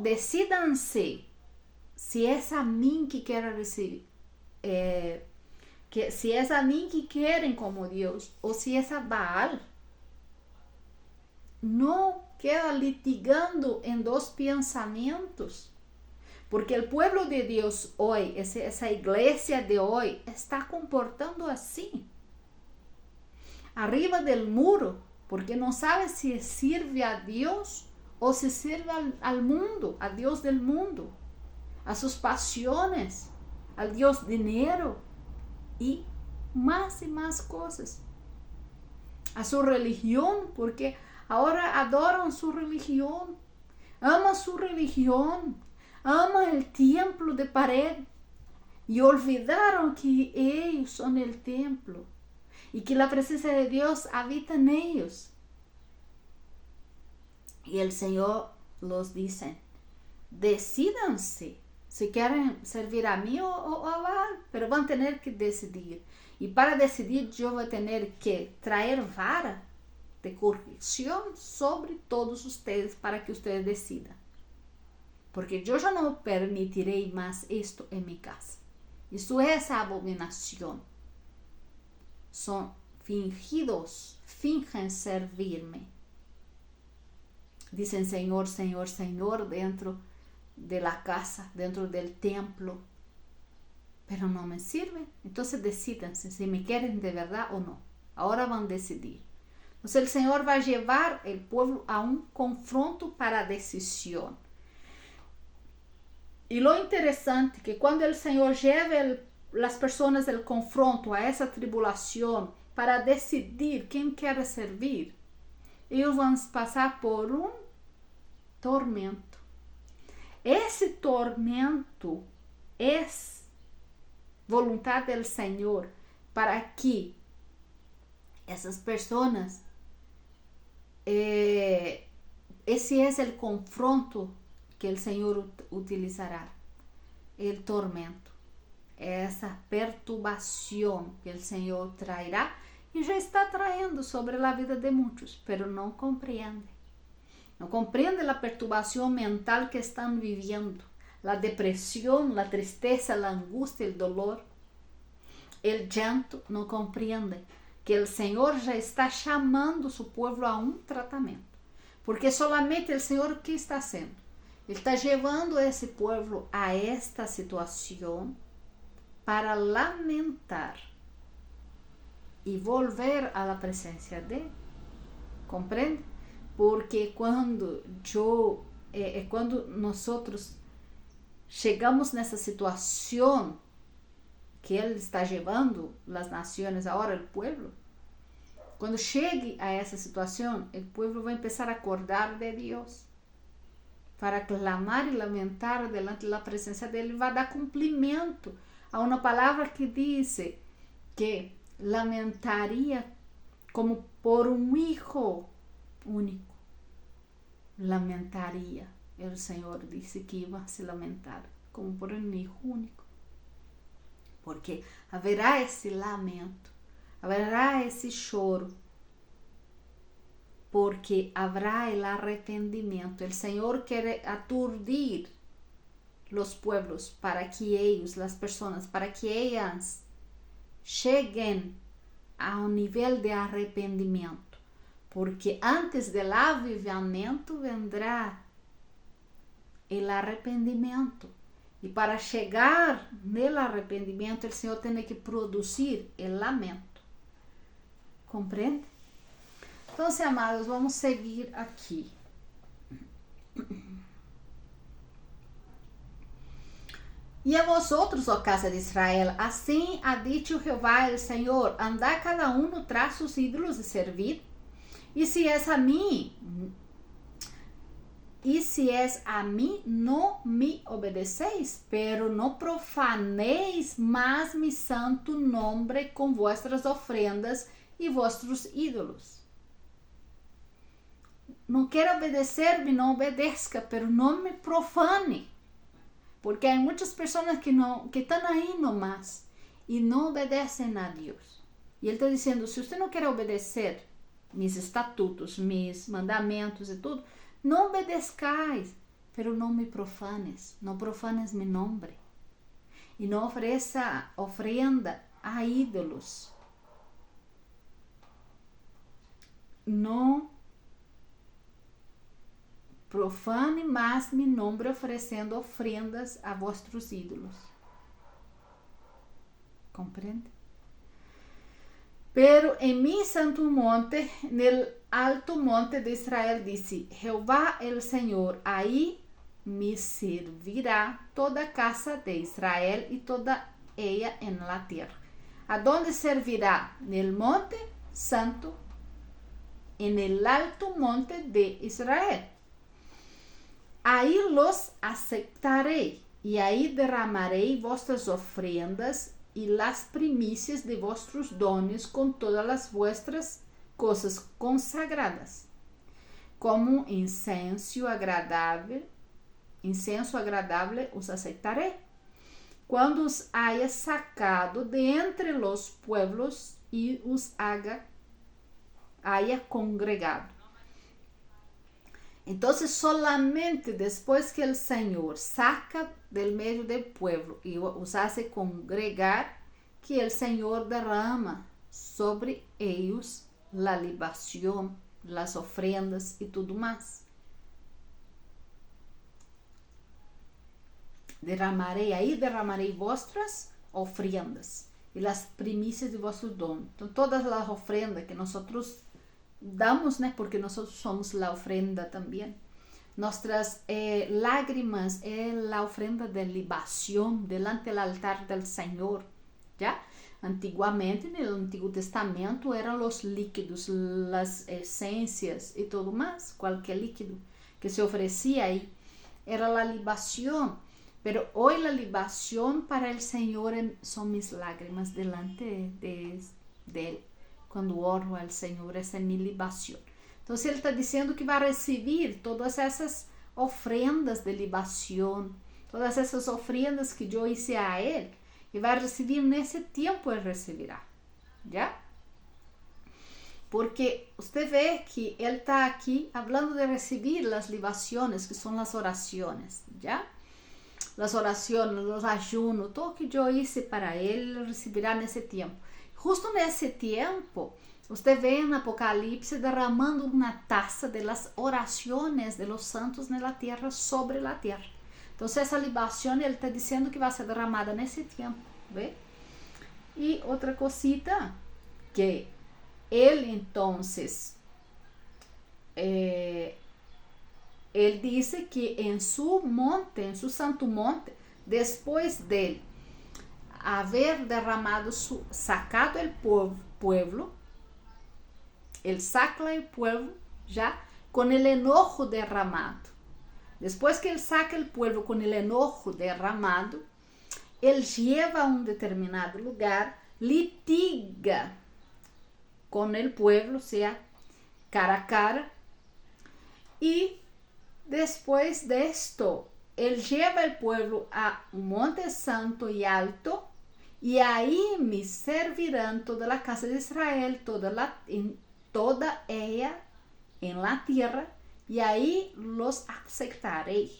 decídanse si es a mí que quieren recibir, que si es a mí que quieren como Dios o si es a Baal. No queda litigando en dos pensamientos, porque el pueblo de Dios hoy, esa iglesia de hoy, está comportando así, arriba del muro, porque no sabe si sirve a Dios o si sirve al mundo, a Dios del mundo, a sus pasiones, al Dios dinero y más cosas, a su religión, porque ahora adoran su religión, aman su religión, aman el templo de pared y olvidaron que ellos son el templo y que la presencia de Dios habita en ellos. Y el Señor los dice, Decídanse si quieren servir a mí o a Baal, pero van a tener que decidir. Y para decidir yo voy a tener que traer vara de corrección sobre todos ustedes para que ustedes decidan. Porque yo ya no permitiré más esto en mi casa. Esto es abominación. Son fingidos, fingen servirme. Dicen Señor, Señor, Señor dentro de la casa, dentro del templo, pero no me sirven. Entonces decídanse si me quieren de verdad o no. Ahora van a decidir. Entonces el Señor va a llevar el pueblo a un confronto para decisión. Y lo interesante es que cuando el Señor lleve las personas del confronto a esa tribulación para decidir quién quiere servir, ellos van a pasar por un tormento. Esse tormento é voluntad del Señor para que essas pessoas, esse é o confronto que o Senhor utilizará, o tormento, essa perturbação que o Senhor trairá e já está traindo sobre a vida de muitos, pero não compreendem. No comprende la perturbación mental que están viviendo, la depresión, la tristeza, la angustia, el dolor, el llanto. No comprende que el Señor ya está llamando a su pueblo a un tratamiento. Porque solamente el Señor, ¿qué está haciendo? Él está llevando a ese pueblo a esta situación para lamentar y volver a la presencia de Él. ¿Comprende? Porque quando nós chegamos nessa situação que Ele está levando as nações agora, o povo, quando chegue a essa situação, o povo vai começar a acordar de Deus para clamar e lamentar delante da presença dele, vai dar cumprimento a uma palavra que diz que lamentaria como por um hijo único. Lamentaria. O Senhor disse que ia se lamentar como por um hijo único. Porque haverá esse lamento, haverá esse choro, porque haverá o arrependimento. O Senhor quer aturdir os pueblos para que eles, as pessoas, para que elas cheguem a um nível de arrependimento. Porque antes del avivamiento vendrá el arrependimiento. Y para llegar no arrependimiento, el Señor tiene que producir el lamento. ¿Comprende? Entonces, amados, vamos a seguir aquí. E a vosotros, ó casa de Israel, assim ha dicho Jehová el Señor, andad cada uno tras sus ídolos y servid. E se és a mim, não me obedeceis, pero não profaneis mais mi santo nome com vuestras ofrendas e vossos ídolos. Não quer obedecer-me, não obedeça, pero não me profane. Porque há muitas pessoas que estão aí nomás e não obedecem a Deus. E Ele está dizendo, se você não quer obedecer mis estatutos, mis mandamentos e tudo, não obedezcais, pero não me profanes, não profanes mi nome. E não ofereça ofrenda a ídolos. Não profane mais mi nome oferecendo ofrendas a vossos ídolos. Compreende? Pero en mi santo monte, en el alto monte de Israel, dice Jehová el Señor, ahí me servirá toda casa de Israel y toda ella en la tierra. ¿A dónde servirá? En el monte santo, en el alto monte de Israel. Ahí los aceptaré y ahí derramaré vuestras ofrendas e las primícias de vossos dones com todas as vuestras coisas consagradas, como incenso agradável incenso agradável os aceitaré. Quando os haya sacado de entre los pueblos e os haya congregado. Então, solamente depois que o Senhor saca del meio del pueblo e os hace congregar, que o Senhor derrama sobre eles la libação, las ofrendas e tudo mais. Derramarei vuestras ofrendas e las primícias de vossos donos. Então, todas as ofrendas que nós damos, né? Porque nós somos a ofrenda também. Nossas lágrimas é a ofrenda de libação delante do altar del Senhor. Já? Antiguamente, no Antigo Testamento, eram os líquidos, as essências e tudo mais, qualquer líquido que se oferecia aí, era a libação. Pero hoy a libação para o Senhor são mis lágrimas delante de Él. Quando oro ao Senhor, essa é minha libação. Então, Ele está dizendo que vai receber todas essas ofrendas de libação, todas essas ofrendas que eu hice a Ele, e vai receber nesse tempo, Ele receberá. Já? Porque você vê que Ele está aqui falando de receber as libações, que são as orações. Já? As orações, os ayunos, tudo que eu hice para Ele receberá nesse tempo. Justo nesse tempo, você vê em Apocalipse derramando uma taça de las orações de los santos na terra sobre a terra. Então, essa libação, ele está dizendo que vai ser derramada nesse tempo. Vê? E outra cosita, que ele, então, ele disse que em seu monte, em seu santo monte, depois de haver derramado, sacado o pueblo, ele saca o pueblo já com o enojo derramado. Depois que ele saca o pueblo com o enojo derramado, ele lleva a um determinado lugar, litiga com o pueblo, seja, cara a cara, e depois de esto, ele leva o pueblo a um monte santo e alto, e aí me servirão toda a casa de Israel, toda ella em la tierra, e aí los aceitarei.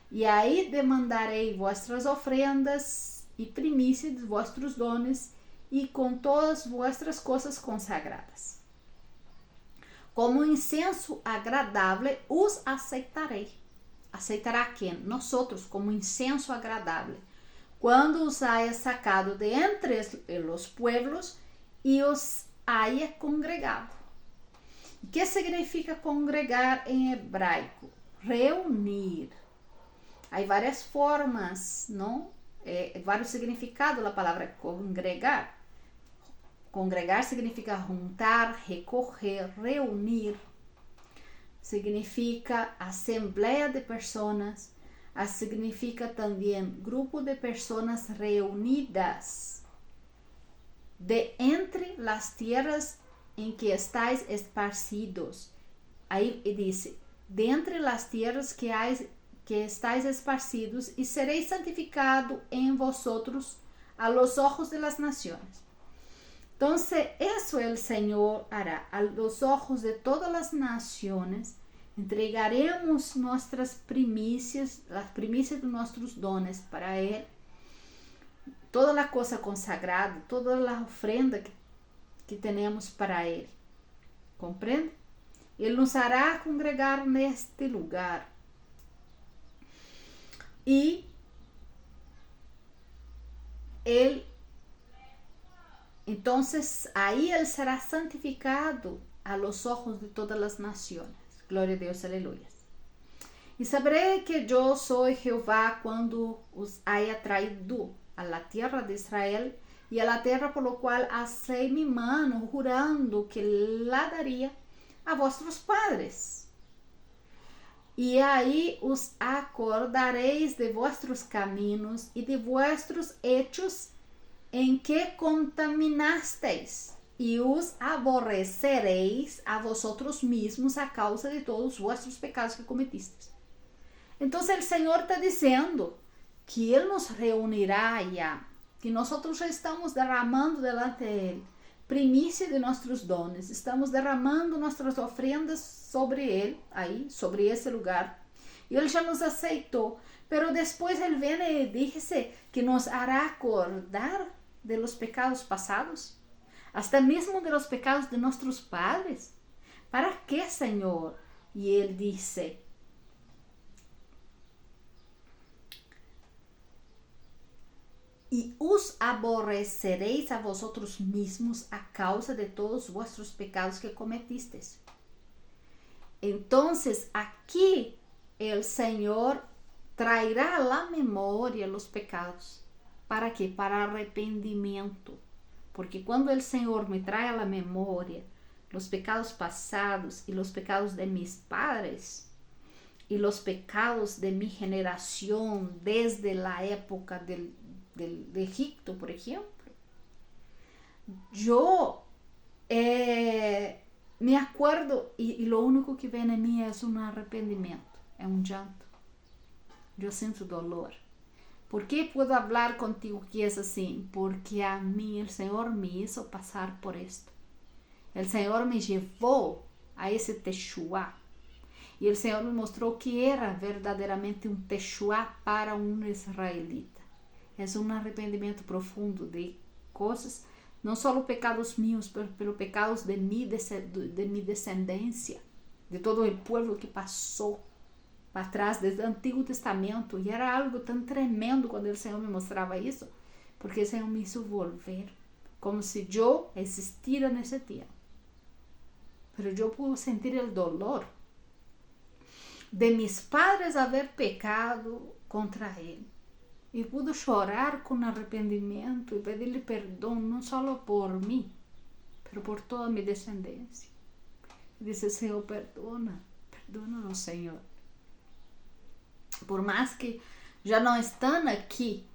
E aí demandarei vossas ofrendas e primícias de vossos dones, e com todas vossas coisas consagradas. Como incenso agradável os aceitarei. Aceitará quem? Nós outros, como incenso agradável. Quando os haya sacado de entre os pueblos e os haya congregado. O que significa congregar em hebraico? Reunir. Há várias formas, não? Vários significados da palavra congregar. Congregar significa juntar, recorrer, reunir. Significa assembleia de pessoas. Significa também grupo de pessoas reunidas de entre las tierras em que estáis esparcidos. Aí diz, de entre las tierras que estáis esparcidos, e sereis santificado em vosotros a los ojos de las naciones. Então, isso o Senhor hará a los ojos de todas as nações. Entregaremos nossas primícias, as primícias de nossos dones para Ele, toda a coisa consagrada, toda a ofrenda que temos para Ele. Compreende? Ele nos hará congregar neste lugar. E Ele, então, aí Ele será santificado a los ojos de todas as nações. Glória a Deus, aleluia. E saberei que eu sou Jeová quando os haya traído a la tierra de Israel e a la terra por lo qual alcei mi mano, jurando que la daria a vossos padres. E aí os acordareis de vossos caminhos e de vossos hechos em que contaminasteis, e os aborrecereis a vosotros mesmos a causa de todos os vossos pecados que cometistes. Entonces el Señor está diciendo que Él nos reunirá ya, que nosotros já estamos derramando delante de Él primícia de nossos dones, estamos derramando nossas ofrendas sobre Ele, aí, sobre esse lugar, e Ele já nos aceitou, pero depois Ele vem e diz que nos hará acordar de los pecados passados, hasta mesmo de los pecados de nossos padres. ¿Para quê, Senhor? E Ele disse: e os aborrecereis a vosotros mismos a causa de todos vuestros pecados que cometistes. Entonces, aqui el Senhor trairá a la memoria los pecados. ¿Para quê? Para arrependimento. Porque quando el Senhor me trae a la memoria los pecados pasados y los pecados de mis padres y los pecados de mi generación desde la época de Egipto, por ejemplo, yo me acuerdo y lo único que viene a mí es un arrepentimiento, es un llanto. Yo siento dolor. ¿Por qué puedo hablar contigo que es así? Porque a mí el Señor me hizo pasar por esto. El Señor me llevó a ese Teshuvá. Y el Señor me mostró que era verdaderamente un Teshuvá para un israelita. Es un arrepentimiento profundo de cosas, no solo pecados míos, pero pecados de mi descendencia, de todo el pueblo que pasó para trás desde o Antigo Testamento. E era algo tão tremendo quando o Senhor me mostrava isso, porque o Senhor me hizo volver, como se eu existira nesse tempo. Pero eu pude sentir o dolor de mis padres haber pecado contra Ele. E pude chorar com arrependimento e pedir-lhe perdão, não só por mim, mas por toda a minha descendência. E disse: Senhor, perdona-nos, Senhor. Por mais que já não estão aqui,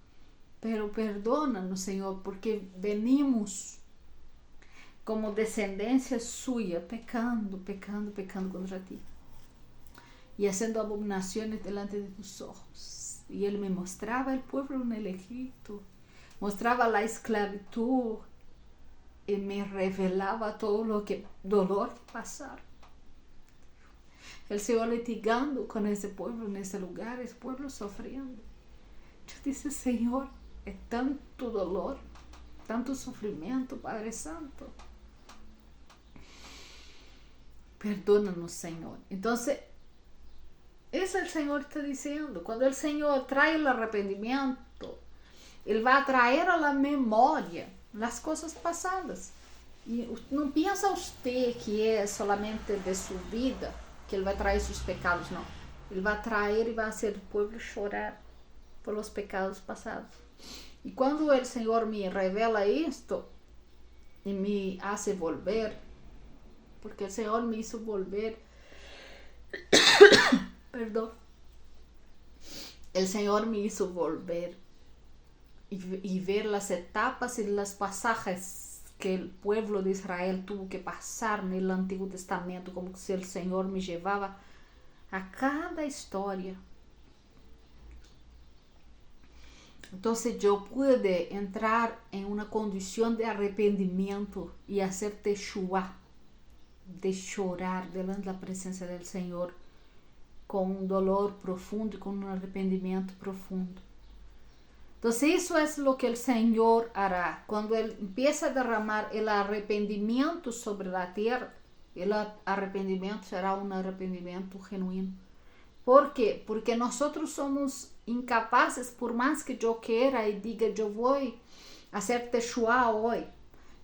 pero perdona-nos, Senhor, porque venimos como descendência sua, pecando contra ti e fazendo abominações delante de tus ojos. E Ele me mostrava o povo no Egito, mostrava a esclavitud e me revelava todo o dolor que passaram. O Senhor litigando com esse povo nesse lugar, esse povo sofrendo. Eu disse: Senhor, é tanto dolor, tanto sofrimento, Padre Santo. Perdona-nos, Senhor. Então, isso o Senhor está dizendo. Quando o Senhor traz o arrependimento, Ele vai trazer à memória as coisas passadas. E não pensa você que é solamente de sua vida que Ele vai trazer seus pecados, não. Ele vai trazer e vai fazer o povo chorar pelos pecados passados. E quando o Senhor me revela isto e me hace volver, porque o Senhor me hizo volver, perdão, o Senhor me hizo volver e ver as etapas e as passagens que o pueblo de Israel tuvo que passar no Antigo Testamento, como se o Senhor me levava a cada história. Então, eu pude entrar em uma condição de arrependimento e fazer teshuvá, de chorar delante da presença do Senhor, com um dolor profundo e com um arrependimento profundo. Então, isso é o que o Senhor hará. Quando Ele empieza a derramar o arrependimento sobre a terra, o arrependimento será um arrependimento genuíno. ¿Por quê? Porque nós somos incapazes, por mais que eu queira e diga: eu vou fazer teshuvá hoje,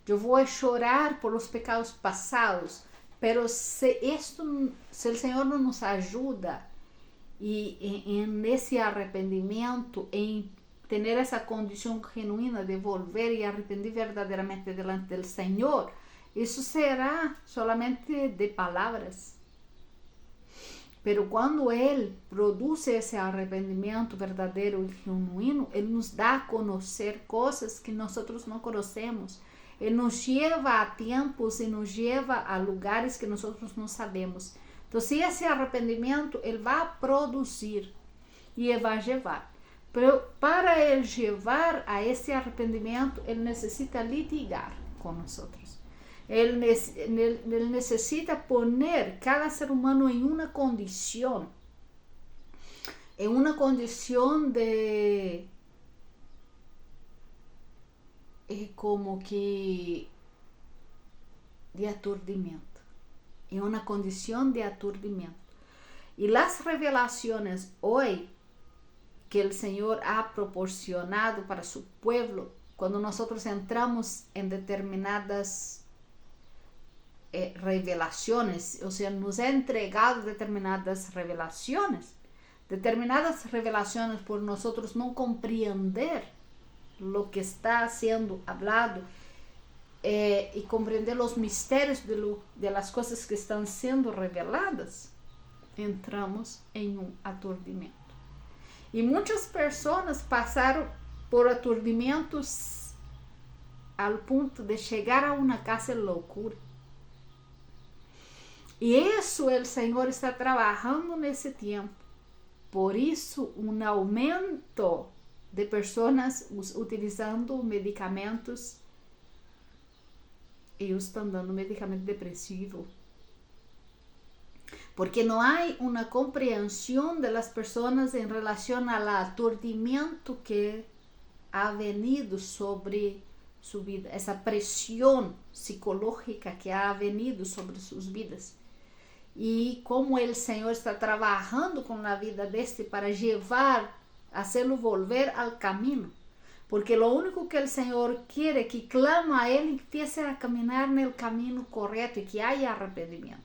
eu vou chorar por os pecados passados, pero se o Senhor não nos ajuda e nesse arrependimento, em ter essa condição genuína de volver e arrepender verdadeiramente delante do Senhor, isso será solamente de palavras. Pero quando Ele produz esse arrependimento verdadeiro e genuíno, Ele nos dá a conhecer coisas que nós não conhecemos. Ele nos leva a tempos e nos leva a lugares que nós não sabemos. Então, se esse arrependimento, Ele vai produzir e Ele vai levar. Para Ele levar a esse arrependimento, Ele necessita litigar com nós. Ele necessita poner cada ser humano em uma condição de como que de aturdimiento, en una condición de aturdimiento. Y las revelaciones hoy que el Señor ha proporcionado para su pueblo, cuando nosotros entramos en determinadas revelaciones, o sea, nos ha entregado determinadas revelaciones por nosotros no comprender lo que está siendo hablado, y comprender los misterios de las cosas que están siendo reveladas, entramos en un aturdimiento. Y muchas personas pasaron por aturdimientos al punto de llegar a una casi locura. Y eso el Señor está trabajando en ese tiempo. Por eso un aumento de personas utilizando medicamentos. Ellos están dando medicamento depresivo. Porque no hay una comprensión de las personas en relación al aturdimiento que ha venido sobre su vida, esa presión psicológica que ha venido sobre sus vidas. Y cómo el Señor está trabajando con la vida de este para llevar, hacerlo volver al camino. Porque lo único que el Señor quiere, que clama a Él, empiece a caminar en el camino correcto y que haya arrepentimiento.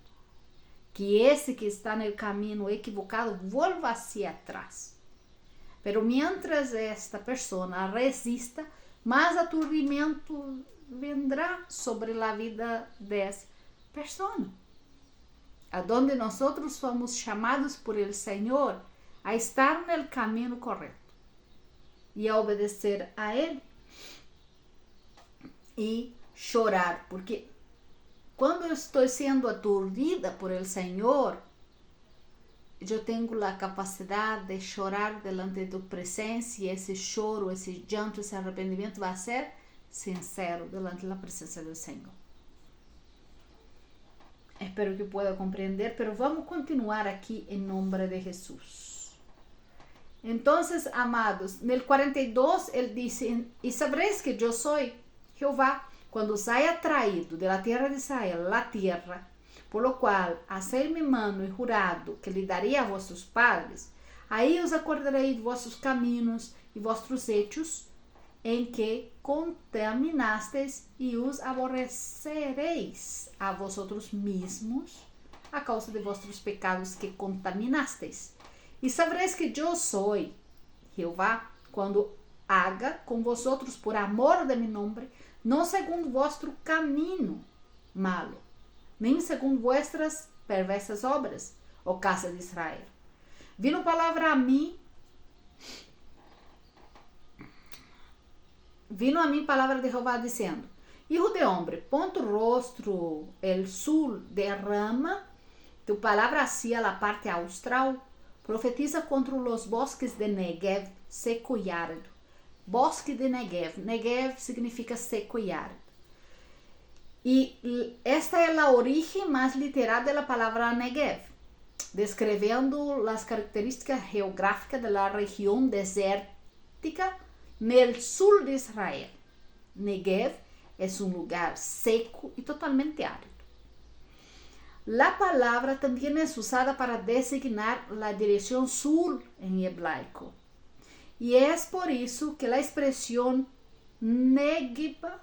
Que ese que está en el camino equivocado vuelva hacia atrás. Pero mientras esta persona resista, más aturdimiento vendrá sobre la vida de esa persona. A donde nosotros somos llamados por el Señor a estar en el camino correcto. Y a obedecer a Él y llorar, porque cuando estoy siendo aturdida por el Señor, yo tengo la capacidad de llorar delante de tu presencia, y ese lloro, ese llanto, ese arrepentimiento va a ser sincero delante de la presencia del Señor. Espero que pueda comprender, pero vamos a continuar aquí en nombre de Jesús. Entonces, amados, en el 42 él dice, y sabréis que yo soy Jehová, cuando os haya traído de la tierra de Israel la tierra, por lo cual hacéis mi mano y jurado que lhe daría a vuestros padres, ahí os acordaréis de vuestros caminos y vuestros hechos, en que contaminasteis y os aborreceréis a vosotros mismos a causa de vuestros pecados que contaminasteis. Y sabréis que yo soy Jehová, cuando haga con vosotros por amor de mi nombre, no según vuestro camino malo, nem segundo vuestras perversas obras, ó casa de Israel. Vino palavra a mim palavra de Jehová dizendo: Hijo de hombre, pon tu rostro el sur, derrama tu palabra hacia la parte austral, profetiza contra los bosques de Negev, seco y árido. Bosque de Negev. Negev significa seco y árido. Y esta es la origen más literal de la palabra Negev, describiendo las características geográficas de la región desértica en el sur de Israel. Negev es un lugar seco y totalmente árido. La palabra también es usada para designar la dirección sur en hebraico. Y es por eso que la expresión Negiba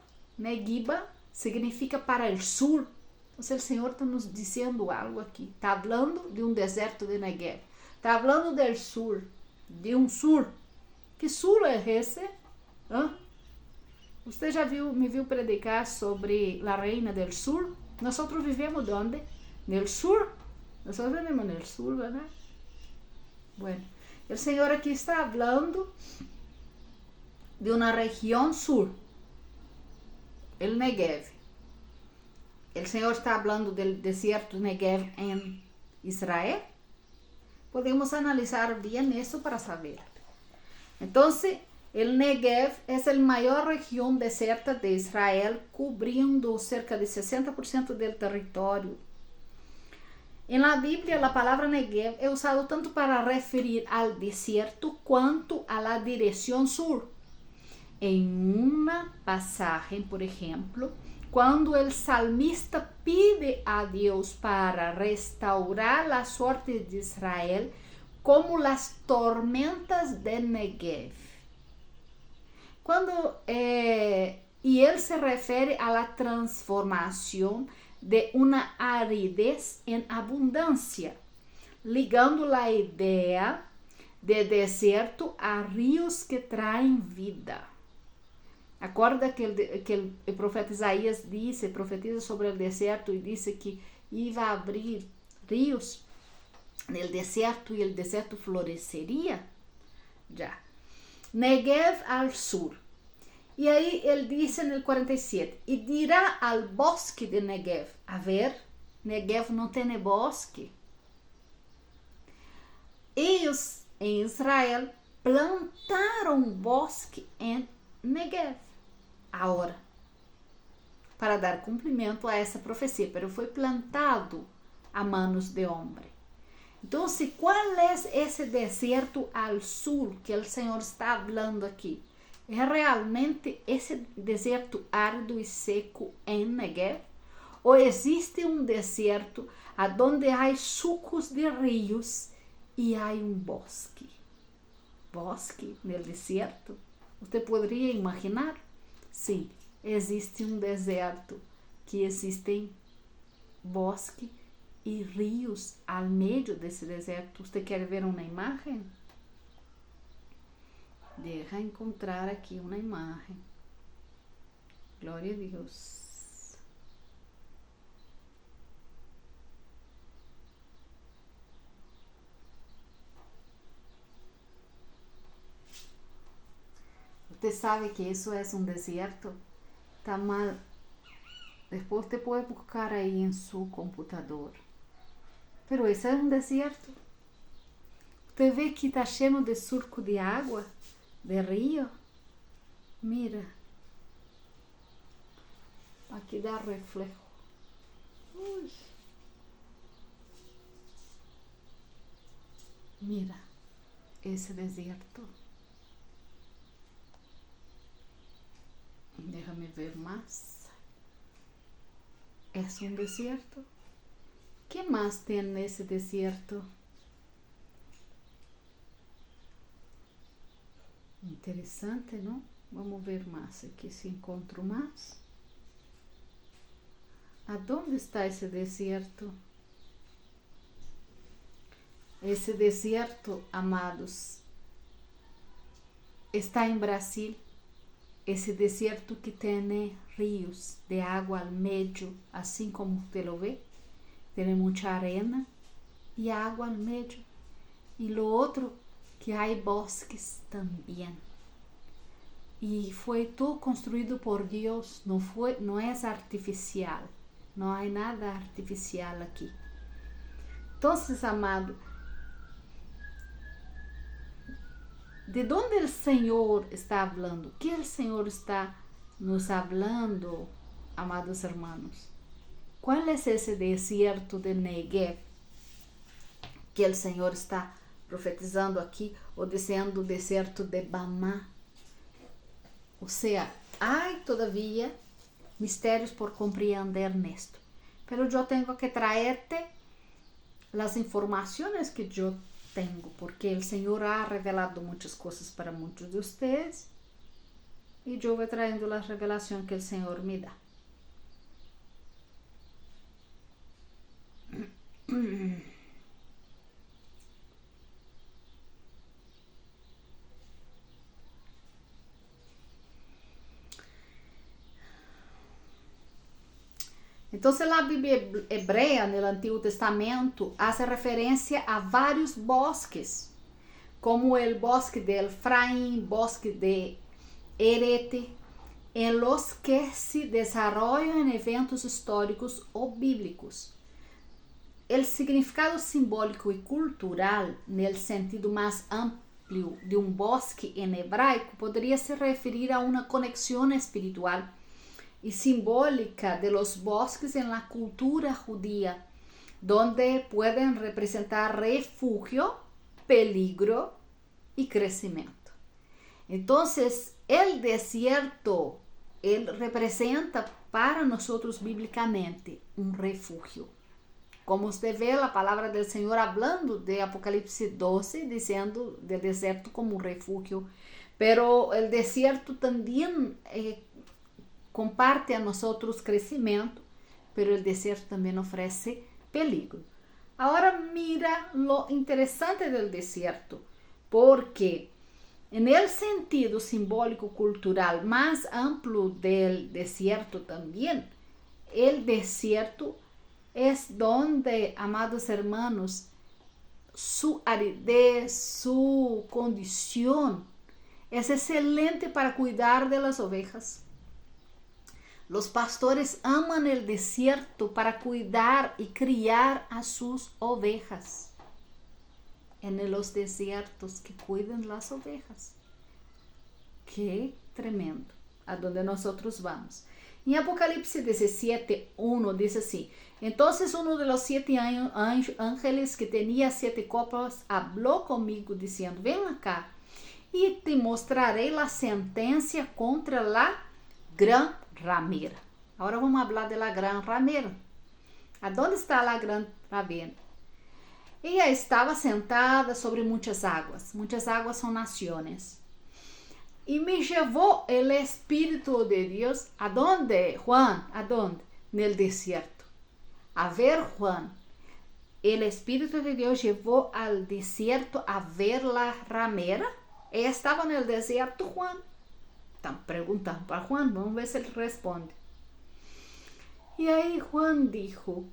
significa para el sur. Entonces el Señor está nos diciendo algo aquí. Está hablando de un desierto de Negev. Está hablando del sur, de un sur. ¿Qué sur es ese? ¿Ah? Usted já me viu predicar sobre la reina del sur? Nosotros vivemos ¿dónde? ¿Del sur? Nosotros vivimos en el sur, ¿verdad? Bueno, el Señor aquí está hablando de una región sur, el Negev. El Señor está hablando del desierto Negev en Israel. Podemos analizar bien eso para saber. Entonces, el Negev es la mayor región desierta de Israel, cubriendo cerca de 60% del territorio. En la Biblia, la palabra Negev es usada tanto para referir al desierto cuanto a la dirección sur. En una pasaje, por ejemplo, cuando el salmista pide a Dios para restaurar la suerte de Israel, como las tormentas de Negev. Y él se refiere a la transformación de una aridez en abundancia, ligando la idea de desierto a ríos que traen vida. Acorda que el profeta Isaías profetiza sobre el desierto y dice que iba a abrir ríos en el desierto y el desierto florecería. Ya. Negev al sur. Y ahí él dice en el 47, y dirá al bosque de Negev. A ver, Negev no tiene bosque. Ellos en Israel plantaron bosque en Negev. Ahora, para dar cumprimento a essa profecia, pero foi plantado a manos de homem. Então, qual é esse deserto al sur que o Senhor está falando aqui? É realmente esse deserto árido e seco em Negev? Ou existe um deserto onde há sucos de rios e há bosque? Bosque no deserto? Você poderia imaginar? Sim, existe deserto que existem bosque e rios ao meio desse deserto. Você quer ver uma imagem? Deixa encontrar aqui uma imagem. Glória a Deus. Você sabe que isso é deserto? Está mal. Depois você pode buscar aí em seu computador. Pero esse é deserto. Você vê que está cheio de surco de água, de rio. Mira. Aqui dá reflejo. Ui. Mira esse deserto. Déjame ver mais. É deserto. Que mais tem nesse deserto? Interessante, não? Vamos ver mais aqui se encontro mais. Aonde está esse deserto? Esse deserto, amados, está em Brasil. Esse deserto que tem rios de água ao meio, assim como você lo vê. Tem muita arena e água ao meio. E lo outro, que há bosques também. E foi tudo construído por Deus, não é artificial. Não há nada artificial aqui. Então, amado, de onde o Senhor está falando? O que o Senhor está nos falando, amados hermanos? Qual é esse deserto de Negev que o Senhor está profetizando aqui, ou dizendo o deserto de Bamá? Ou seja, há todavia mistérios por compreender nisto. Pero eu tenho que traerte as informações que eu tenho, porque o Senhor ha revelado muitas coisas para muitos de vocês e eu vou traindo a revelação que o Senhor me dá. Então, a Bíblia hebrea no Antigo Testamento hace referência a vários bosques, como o bosque de Efraim, bosque de Herete, em los que se desarrollam eventos históricos ou bíblicos. el significado simbólico y cultural, en el sentido más amplio de un bosque en hebraico, podría se referir a una conexión espiritual y simbólica de los bosques en la cultura judía, donde pueden representar refugio, peligro y crecimiento. Entonces, el desierto, él representa para nosotros bíblicamente un refugio. Como usted ve la palabra del Señor hablando de Apocalipsis 12, diciendo del desierto como un refugio. Pero el desierto también comparte a nosotros crecimiento, pero el desierto también ofrece peligro. Ahora mira lo interesante del desierto, porque en el sentido simbólico cultural más amplio del desierto también, el desierto es donde, amados hermanos, su aridez, su condición es excelente para cuidar de las ovejas. Los pastores aman el desierto para cuidar y criar a sus ovejas. En los desiertos que cuidan las ovejas. Qué tremendo. A donde nosotros vamos. En Apocalipsis 17:1 dice así: entonces uno de los 7 ángeles que tenía 7 copas habló conmigo diciendo: ven acá y te mostraré la sentencia contra la gran ramera. Ahora vamos a hablar de la gran ramera. ¿A dónde está la gran ramera? Ella estaba sentada sobre muchas aguas. Muchas aguas son naciones. Y me llevó el Espíritu de Dios. ¿A dónde, Juan? ¿A dónde? En el desierto. A ver, Juan. El Espíritu de Dios llevó al desierto a ver la ramera. Ella estaba en el desierto, Juan. Están preguntando para Juan. Vamos a ver si él responde. Y ahí Juan dijo: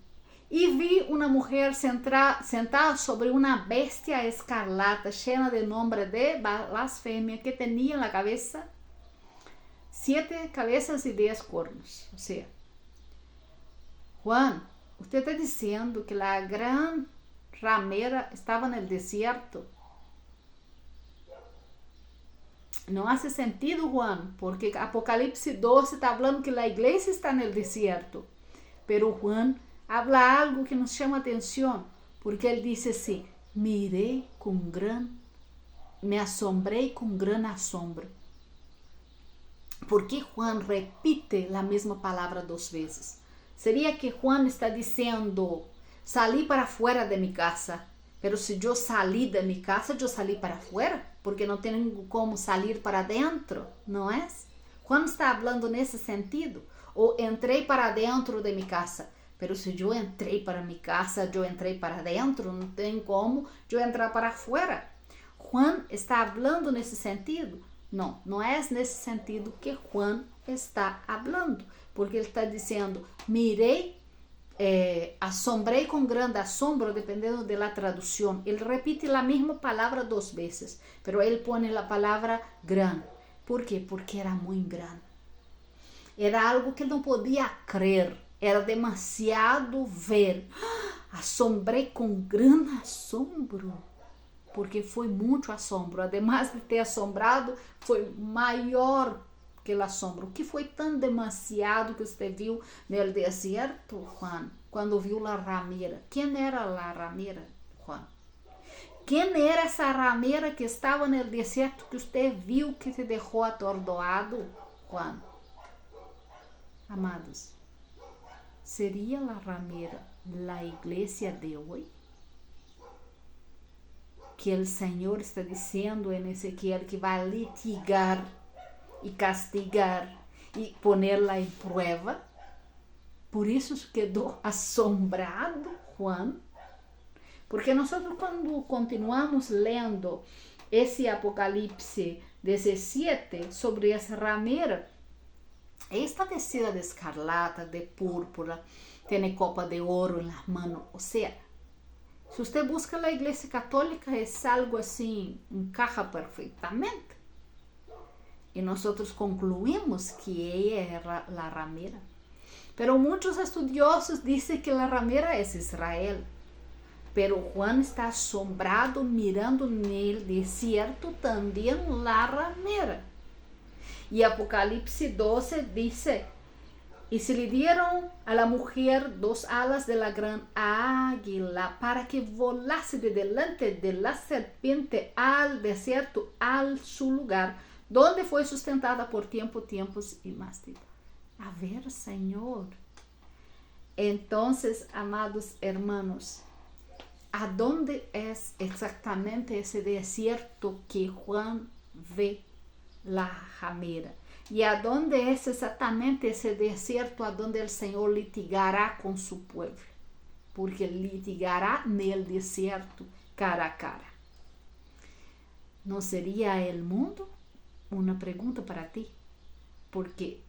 y vi una mujer sentada sobre una bestia escarlata, llena de nombre de blasfemia, que tenía en la cabeza 7 cabezas y 10 cuernos. O sea, Juan, usted está diciendo que la gran ramera estaba en el desierto. No hace sentido, Juan, porque Apocalipsis 12 está hablando que la iglesia está en el desierto. Pero Juan habla algo que nos chama atención, porque ele disse assim: me assombrei com gran asombro. ¿Por que Juan repite a mesma palavra 2 vezes? Seria que Juan está dizendo: salí para fora de mi casa, pero se eu salí de mi casa, eu salí para fora, porque não tenho como salir para dentro, não é? Juan está falando nesse sentido. Ou entrei para dentro de mi casa, pero se eu entrei para mi casa, eu entrei para dentro, não tem como eu entrar para fora. Juan está falando nesse sentido? Não, não é nesse sentido que Juan está falando, porque ele está dizendo: assombrei com grande assombro, dependendo da tradução. Ele repite a mesma palavra 2 vezes, pero ele põe a palavra gran. ¿Por quê? Porque era muito grande. Era algo que ele não podia crer. Era demasiado ver. Assombrei com grande assombro. Porque foi muito assombro. Además de ter assombrado, foi maior que o assombro. O que foi tão demasiado que você viu no deserto, Juan? Quando viu a ramera. Quem era a ramera, Juan? Quem era essa ramera que estava no deserto que você viu que te deixou atordoado, Juan? Amados, seria a ramera a igreja de hoje? Que o Senhor está dizendo em Ezequiel que vai litigar e castigar e pô-la em prova? Por isso quedou assombrado Juan. Porque nós, quando continuamos lendo esse Apocalipse 17 sobre essa ramera, está vestida de escarlata, de púrpura, tem copa de ouro em las manos. O sea, se você busca a igreja católica, é algo assim, encaja perfeitamente. E nós concluímos que ela é a ramera. Pero muitos estudiosos dizem que a ramera é Israel. pero Juan está asombrado mirando en el desierto también la ramera. Y Apocalipsis 12 dice, y se le dieron a la mujer 2 alas de la gran águila para que volase de delante de la serpiente al desierto, al su lugar, donde fue sustentada por tiempos y más tiempo. A ver, Señor. Entonces, amados hermanos, ¿a dónde es exactamente ese desierto que Juan ve la ramera? ¿Y a dónde es exactamente ese desierto a donde el Señor litigará con su pueblo? Porque litigará en el desierto cara a cara. ¿No sería el mundo? Una pregunta para ti. Porque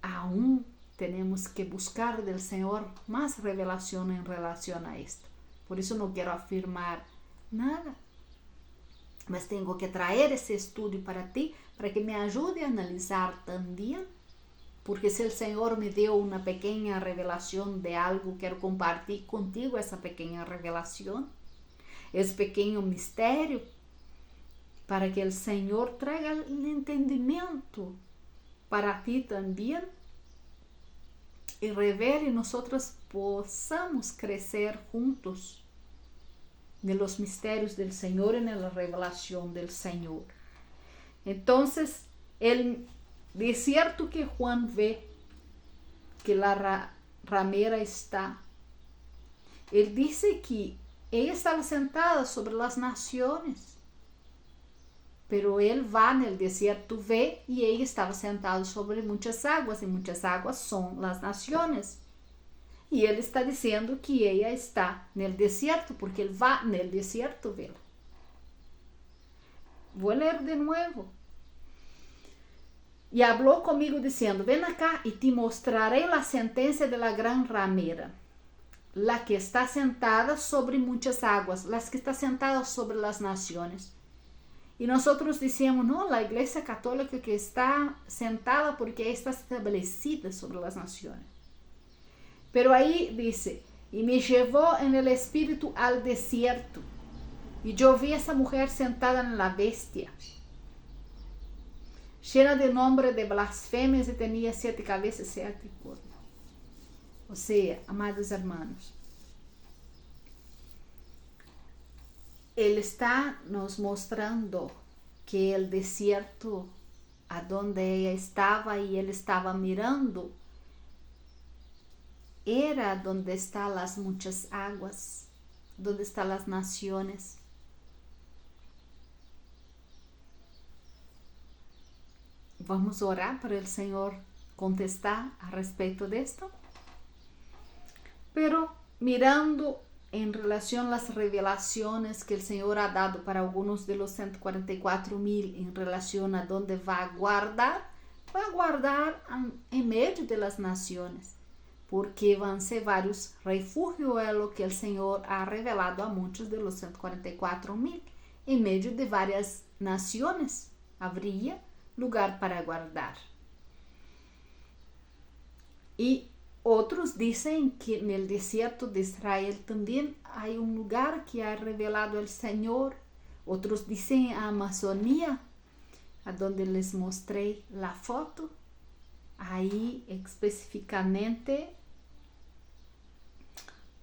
aún tenemos que buscar del Señor más revelación en relación a esto. Por eso no quiero afirmar nada. Mas tengo que traer ese estudio para ti, para que me ayude a analizar también. Porque si el Señor me dio una pequeña revelación de algo, quiero compartir contigo esa pequeña revelación, ese pequeño misterio, para que el Señor traiga el entendimiento para ti también y revele y nosotros possamos crecer juntos de los misterios del Señor en la revelación del Señor. Entonces, el desierto que Juan ve, que la ramera está, él dice que ella estaba sentada sobre las naciones, pero él va en el desierto, ve, y ella estaba sentada sobre muchas aguas, y muchas aguas son las naciones. Y él está diciendo que ella está en el desierto, porque él va en el desierto verla. Voy a leer de nuevo. Y habló conmigo diciendo, ven acá y te mostraré la sentencia de la gran ramera, la que está sentada sobre muchas aguas, la que está sentada sobre las naciones. Y nosotros decíamos, no, la iglesia católica que está sentada porque está establecida sobre las naciones. Pero ahí dice, y me llevó en el espíritu al desierto, y yo vi a esa mujer sentada en la bestia, llena de nombre de blasfemias, y tenía 7 cabezas y 7 cuernos. O sea, amados hermanos, él está nos mostrando que el desierto a donde ella estaba y él estaba mirando era donde están las muchas aguas, donde están las naciones. Vamos a orar para el Señor contestar a respecto de esto. Pero mirando en relación a las revelaciones que el Señor ha dado para algunos de los 144,000 en relación a dónde va a guardar en medio de las naciones, porque van a ser varios refugios, es lo que el Señor ha revelado a muchos de los 144,000. En medio de varias naciones habría lugar para guardar. Y otros dicen que en el desierto de Israel también hay un lugar que ha revelado el Señor. Otros dicen a Amazonía, a donde les mostré la foto. Ahí específicamente,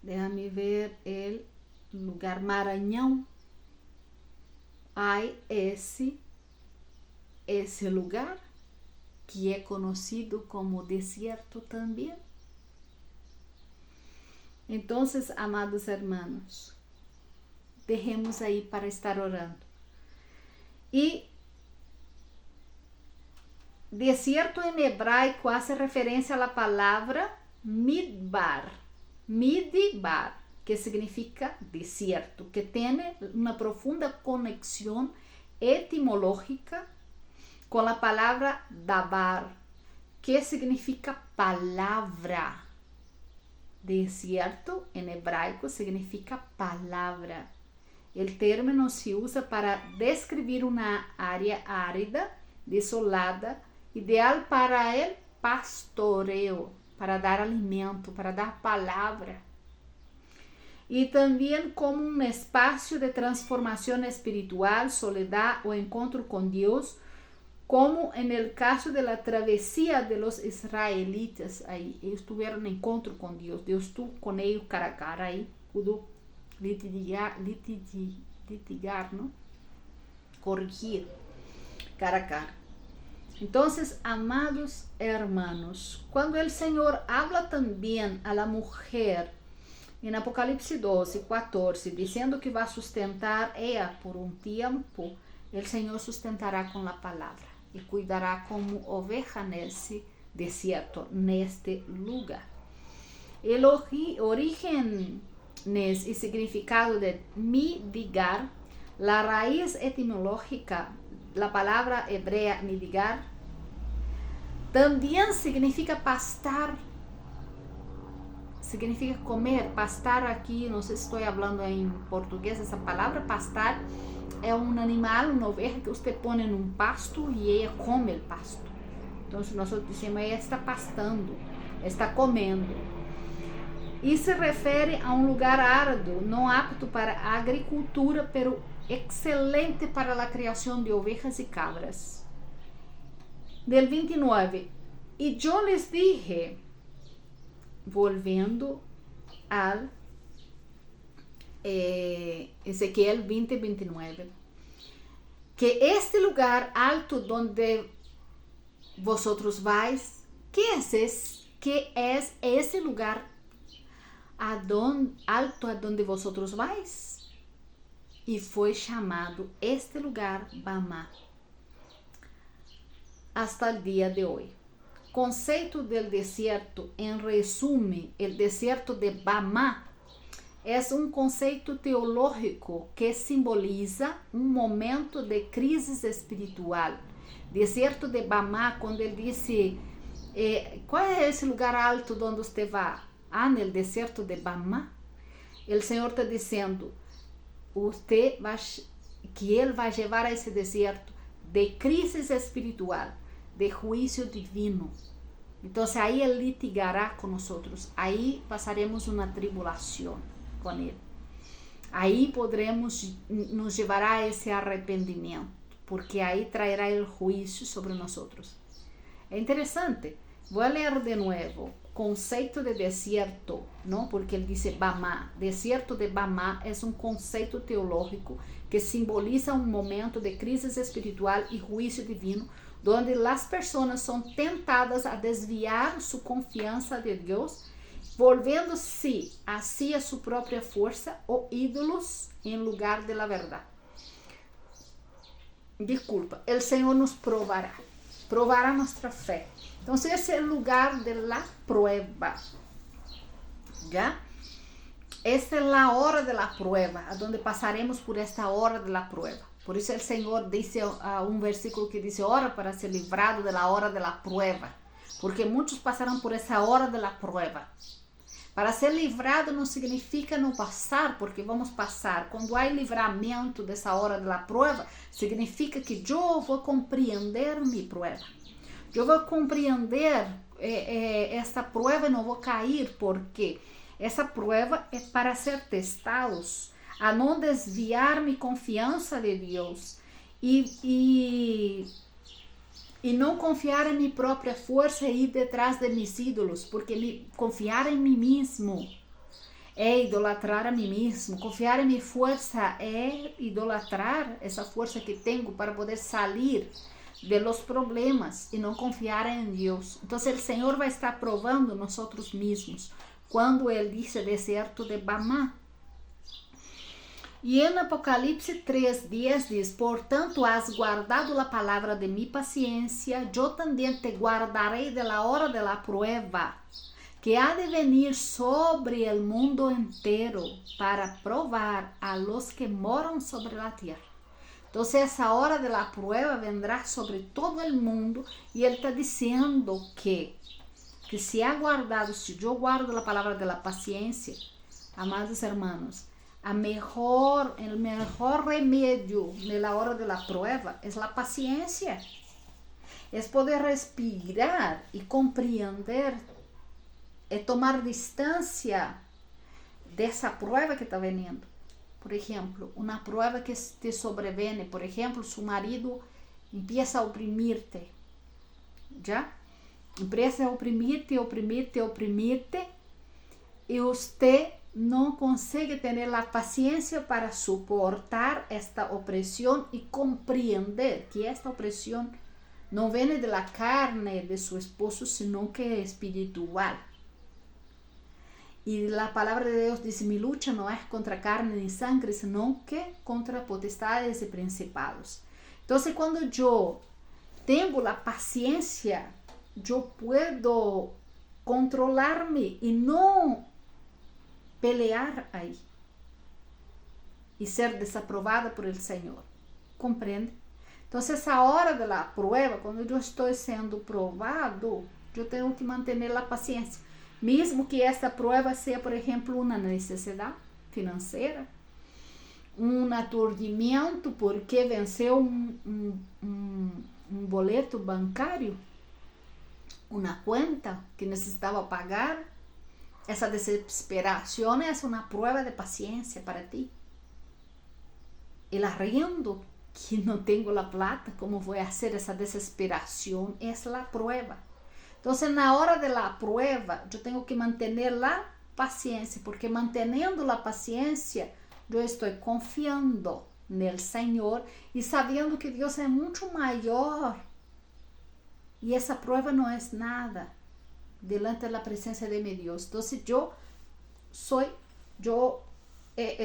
déjame ver el lugar, Maranhão. Hay ese lugar que es conocido como desierto también. Entonces, amados hermanos, dejemos ahí para estar orando. Y desierto en hebraico hace referencia a la palabra midbar, que significa desierto, que tiene una profunda conexión etimológica con la palabra dabar, que significa palabra. Desierto en hebraico significa palabra. El término se usa para describir una área árida, desolada, ideal para el pastoreo, para dar alimento, para dar palabra. y también como un espacio de transformación espiritual, soledad o encuentro con Dios, como en el caso de la travesía de los israelitas. Ahí ellos tuvieron encuentro con Dios, Dios estuvo con ellos cara a cara, ahí pudo litigar, ¿no? Corregir cara a cara. Entonces, amados hermanos, cuando el Señor habla también a la mujer en Apocalipsis 12, 14, diciendo que va a sustentar ella por un tiempo, el Señor sustentará con la palabra y cuidará como oveja nesse desierto, neste lugar. El origen y significado de midigar, la raíz etimológica, la palabra hebrea midigar, también significa pastar, significa comer. Pastar aquí, no sé si estoy hablando en portugués, esa palabra pastar é um animal, uma oveja que você põe num pasto e ela come o pasto. Então, nós dizemos, ela está pastando, está comendo. E se refere a um lugar árduo, não apto para a agricultura, pero excelente para a criação de ovejas e cabras. Del 29, e eu les dije, volviendo al Ezequiel 20, 29, que este lugar alto donde vosotros vais, que es ese lugar alto a donde vosotros vais? E foi chamado este lugar Bamá, hasta el día de hoy. Conceito del desierto, en resumen, el desierto de Bamá é um conceito teológico que simboliza um momento de crise espiritual. Deserto de Bamá, quando ele disse, qual é esse lugar alto onde você vai? No deserto de Bamá. O Senhor está dizendo, que Ele vai levar a esse deserto de crise espiritual, de juízo divino. Então, aí Ele litigará com nós, aí passaremos uma tribulação com Ele. Aí poderemos, nos levará a esse arrependimento, porque aí trairá o juízo sobre nós. É interessante. Vou ler de novo. Conceito de desierto, não? Porque ele diz Bamá. Desierto de Bamá é um conceito teológico que simboliza um momento de crise espiritual e juízo divino, onde as pessoas são tentadas a desviar sua confiança de Deus, volvendo-se assim a sua própria força ou ídolos em lugar de la verdade. Desculpa, o Senhor nos provará nossa fé. Então, esse é o lugar de la prueba. ¿Ya? Esta é a hora de la prueba, onde passaremos por esta hora de la prueba. Por isso, o Senhor disse um versículo que diz: ora para ser livrado de la hora de la prueba. Porque muitos passaram por essa hora de la prueba. Para ser livrado não significa não passar, porque vamos passar. Quando há livramento dessa hora de la prueba, significa que eu vou compreender minha prueba. Eu vou compreender essa prova e não vou cair, porque essa prova é para ser testados, a não desviar minha confiança de Deus e não confiar em minha própria força e ir detrás de meus ídolos, porque confiar em mim mesmo é idolatrar a mim mesmo. Confiar em minha força é idolatrar essa força que tenho para poder sair de los problemas e não confiar em Deus. Então, o Senhor vai estar provando nós mesmos quando Ele disse deserto de Bamá. E em Apocalipse 3:10 diz: portanto, has guardado a palavra de mi paciência, eu também te guardarei de la hora de la prueba, que há de venir sobre el mundo entero, para provar a los que moram sobre la tierra. Então, essa hora de la prueba vendrá sobre todo o mundo, e ele está dizendo que se há guardado, se eu guardo a palavra de la paciência, amados hermanos, o melhor remédio na hora de la prueba é a paciência, é poder respirar e compreender, é tomar distância dessa prova que está venindo. Por exemplo, uma prova que te sobreviene, por exemplo, su marido empieza a oprimirte, ¿ya? Empieza a oprimirte, oprimirte, oprimirte, e você não consegue ter a paciência para suportar esta opressão e compreender que esta opressão não vem da carne de seu esposo, sino que é espiritual. E a palavra de Deus diz: mi lucha não é contra carne nem sangue, sino que contra potestades e principados. Então, quando eu tenho a paciência, eu puedo controlar-me e não pelear aí e ser desaprovada por el Senhor. Compreende? Então, essa hora da prova, quando eu estou sendo provado, eu tenho que manter a paciência. Mesmo que essa prova seja, por exemplo, uma necessidade financeira, um aturdimento porque venceu um boleto bancário, uma conta que necessitava pagar. Essa desesperação é uma prova de paciência para ti. El arriendo que não tenho a plata, como vou fazer essa desesperação? É a prova. Então, na hora da prova, eu tenho que manter a paciência, porque mantendo a paciência, eu estou confiando no Senhor e sabendo que Deus é muito maior. E essa prova não é nada delante da presença de meu Deus. Então, o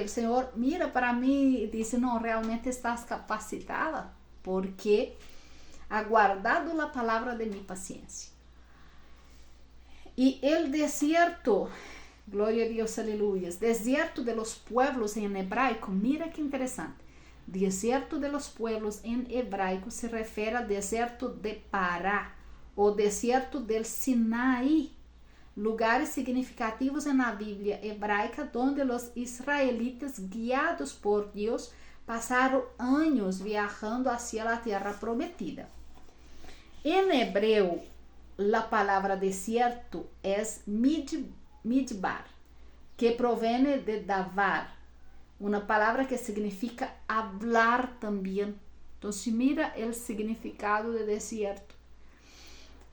Senhor mira para mim e diz: não, realmente estás capacitada, porque aguardado a palavra de minha paciência. E el desierto, glória a Deus, aleluia, desierto de los pueblos em hebraico, mira que interessante. Desierto de los pueblos em hebraico se refere ao deserto de Pará, o deserto del Sinai, lugares significativos na Bíblia hebraica onde os israelitas, guiados por Deus, passaram anos viajando hacia a terra prometida. Em hebreu, a palavra desierto é midbar, que provém de davar, uma palavra que significa hablar também. Então, se mira o significado de desierto.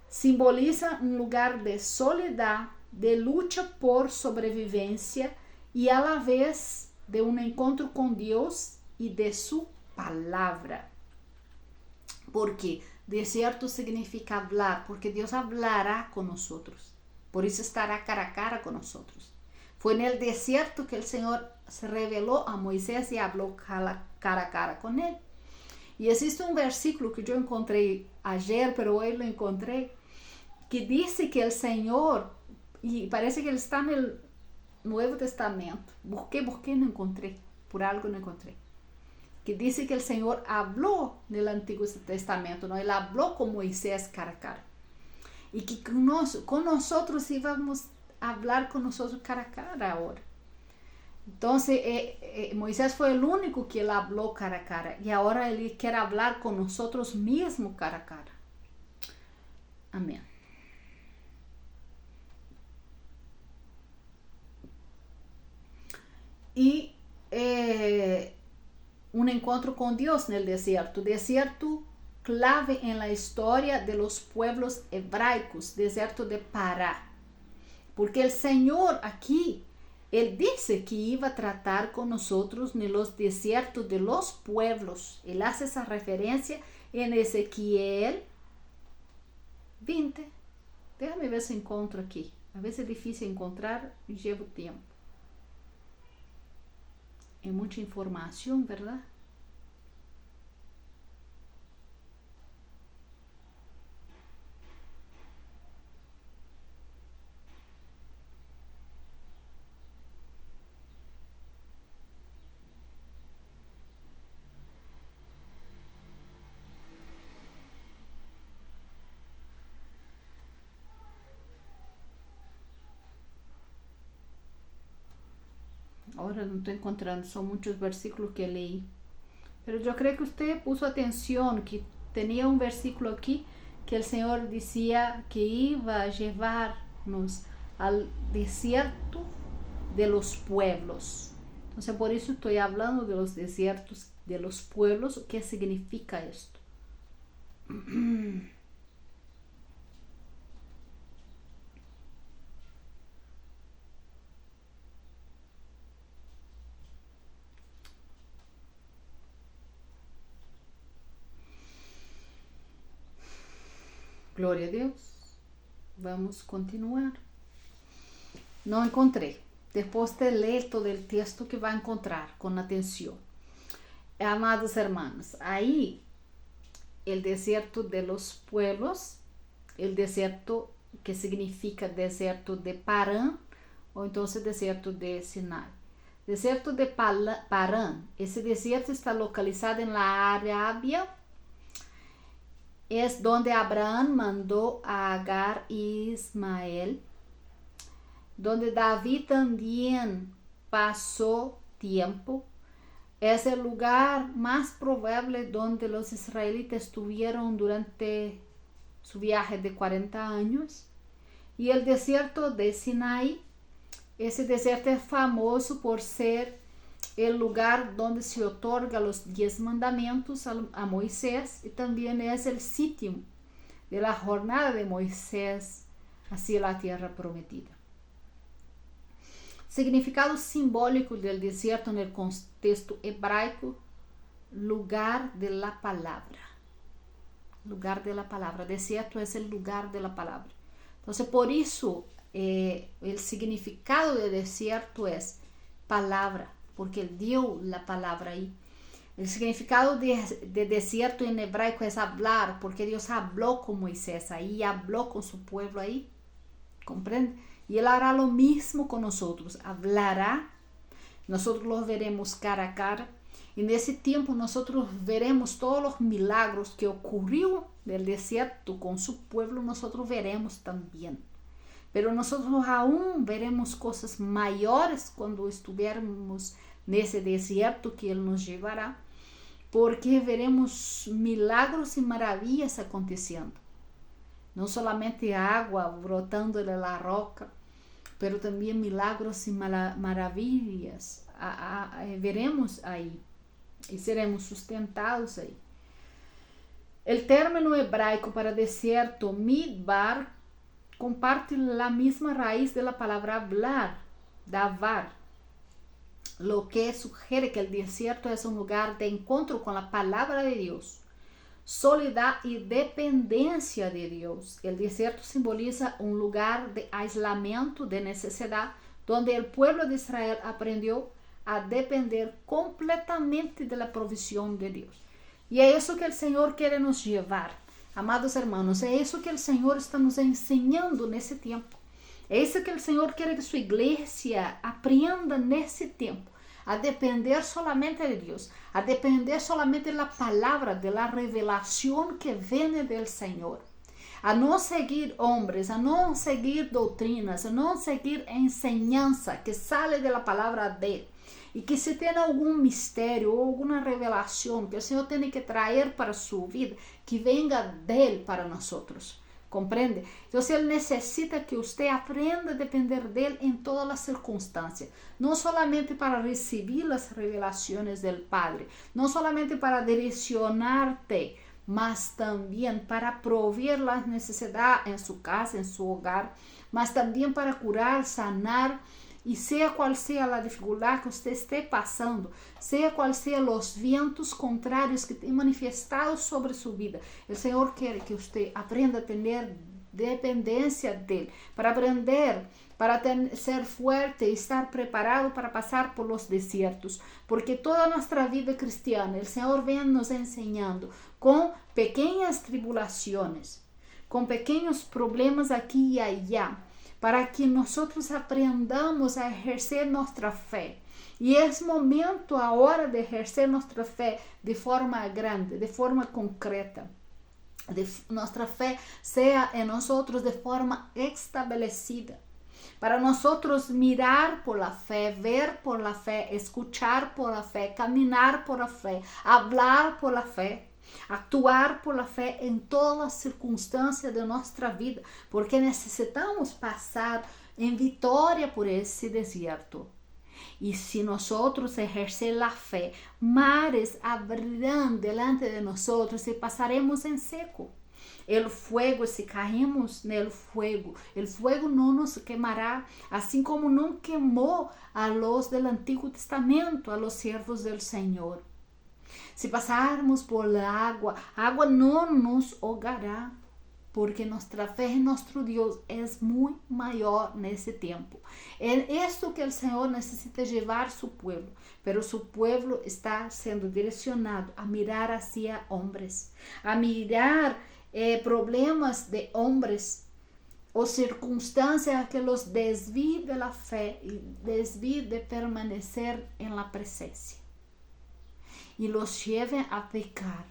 Simboliza um lugar de soledade, de luta por sobrevivência e a la vez de um encontro com Deus e de sua palavra. Porque desierto significa hablar, porque Deus hablará com nós. Por isso estará cara a cara com nós. Foi no deserto que o Senhor se revelou a Moisés e falou cara a cara com ele. E existe um versículo que eu encontrei ayer, pero hoje lo encontrei, que diz que o Senhor, e parece que ele está no Novo Testamento, busquei, não encontrei, por algo não encontrei, que diz que o Senhor falou no Antigo Testamento, não? Ele falou com Moisés cara a cara, e que com nós íamos a falar com nós cara a cara agora. Então, Moisés foi o único que ele falou cara a cara, e agora ele quer falar com nós mesmos cara a cara. Amém. E um encontro com Deus no deserto clave em la história de los pueblos hebraicos, deserto de Pará, porque o Senhor aqui, ele disse que iba a tratar com nós nos desertos de los pueblos. Ele faz essa referência em Ezequiel 20. Déjame ver se encontro aqui. Às vezes é difícil encontrar e llevo tempo. É muita informação, verdade? Ahora não estou encontrando, são muitos versículos que leí. Mas eu creio que você puso atenção que tinha um versículo aqui que o Senhor dizia que iba a levar-nos ao deserto de los pueblos. Entonces, por eso estoy hablando de los desiertos de los pueblos. ¿Qué significa esto? Glória a Deus. Vamos continuar. Não encontrei. Depois de ler todo o texto que vai encontrar com atenção. Amados hermanos, aí o deserto de los pueblos, o deserto que significa deserto de Parã, ou então deserto de Sinai. Deserto de Parã, esse deserto está localizado na Arábia, é onde Abraão mandou a Agar e Ismael, donde David também passou tempo. Es el lugar más probable donde los israelitas estuvieron durante su viaje de 40 años. Y el desierto de Sinai, ese desierto es famoso por ser el lugar donde se otorga los 10 mandamientos a Moisés, y también es el sitio de la jornada de Moisés hacia la tierra prometida. Significado simbólico del desierto en el contexto hebraico: lugar de la palabra. Lugar de la palabra. Desierto es el lugar de la palabra. Entonces, por eso, el significado de desierto es palabra, porque él dio la palabra ahí. El significado de desierto en hebraico es hablar, porque Dios habló con Moisés ahí, habló con su pueblo ahí. ¿Comprende? Y Él hará lo mismo con nosotros, hablará, nosotros los veremos cara a cara, y en ese tiempo nosotros veremos todos los milagros que ocurrió del desierto con su pueblo, nosotros veremos también. Pero nosotros aún veremos cosas mayores cuando estuviéramos en ese desierto que Él nos llevará, porque veremos milagros y maravillas aconteciendo. No solamente agua brotando de la roca, pero también milagros y maravillas veremos ahí y seremos sustentados ahí. El término hebraico para desierto, midbar, comparte la misma raíz de la palabra hablar, davar, lo que sugiere que el desierto es un lugar de encuentro con la palabra de Dios. Soledad y dependencia de Dios. El desierto simboliza un lugar de aislamiento, de necesidad, donde el pueblo de Israel aprendió a depender completamente de la provisión de Dios. Y es eso que el Señor quiere nos llevar, amados hermanos. Es eso que el Señor está nos enseñando en ese tiempo. Es eso que el Señor quiere que su iglesia aprenda en ese tiempo. A depender solamente de Dios, a depender solamente de la palabra, de la revelación que viene del Señor, a no seguir hombres, a no seguir doctrinas, a no seguir enseñanza que sale de la palabra de Él, y que si tiene algún misterio o alguna revelación que el Señor tiene que traer para su vida, que venga de Él para nosotros. ¿Comprende? Entonces Él necesita que usted aprenda a depender de Él en todas las circunstancias. No solamente para recibir las revelaciones del Padre, no solamente para direccionarte, mas también para proveer las necesidades en su casa, en su hogar, mas también para curar, sanar, y sea cual sea la dificultad que usted esté pasando, sea cual sea los vientos contrarios que estén manifestados sobre su vida, el Señor quiere que usted aprenda a tener dependencia de Él, para aprender, para ser fuerte y estar preparado para pasar por los desiertos, porque toda nuestra vida cristiana, el Señor viene nos enseñando con pequeñas tribulaciones, con pequeños problemas aquí y allá, para que nosotros aprendamos a ejercer nuestra fe. Y es momento ahora de ejercer nuestra fe de forma grande, de forma concreta. Nuestra fe sea en nosotros de forma establecida. Para nosotros mirar por la fe, ver por la fe, escuchar por la fe, caminar por la fe, hablar por la fe, actuar por la fe en todas las circunstancias de nuestra vida, porque necesitamos pasar en victoria por ese desierto. Y si nosotros ejercer la fe, mares abrirán delante de nosotros y pasaremos en seco. El fuego, si caímos en el fuego no nos quemará, así como no quemó a los del Antiguo Testamento, a los siervos del Señor. Si pasarmos por la agua no nos ahogará, porque nuestra fe en nuestro Dios es muy mayor en ese tiempo. Es esto que el Señor necesita llevar a su pueblo, pero su pueblo está siendo direccionado a mirar hacia hombres, a mirar problemas de hombres o circunstancias que los desvíen de la fe y desvíen de permanecer en la presencia y los lleven a pecar.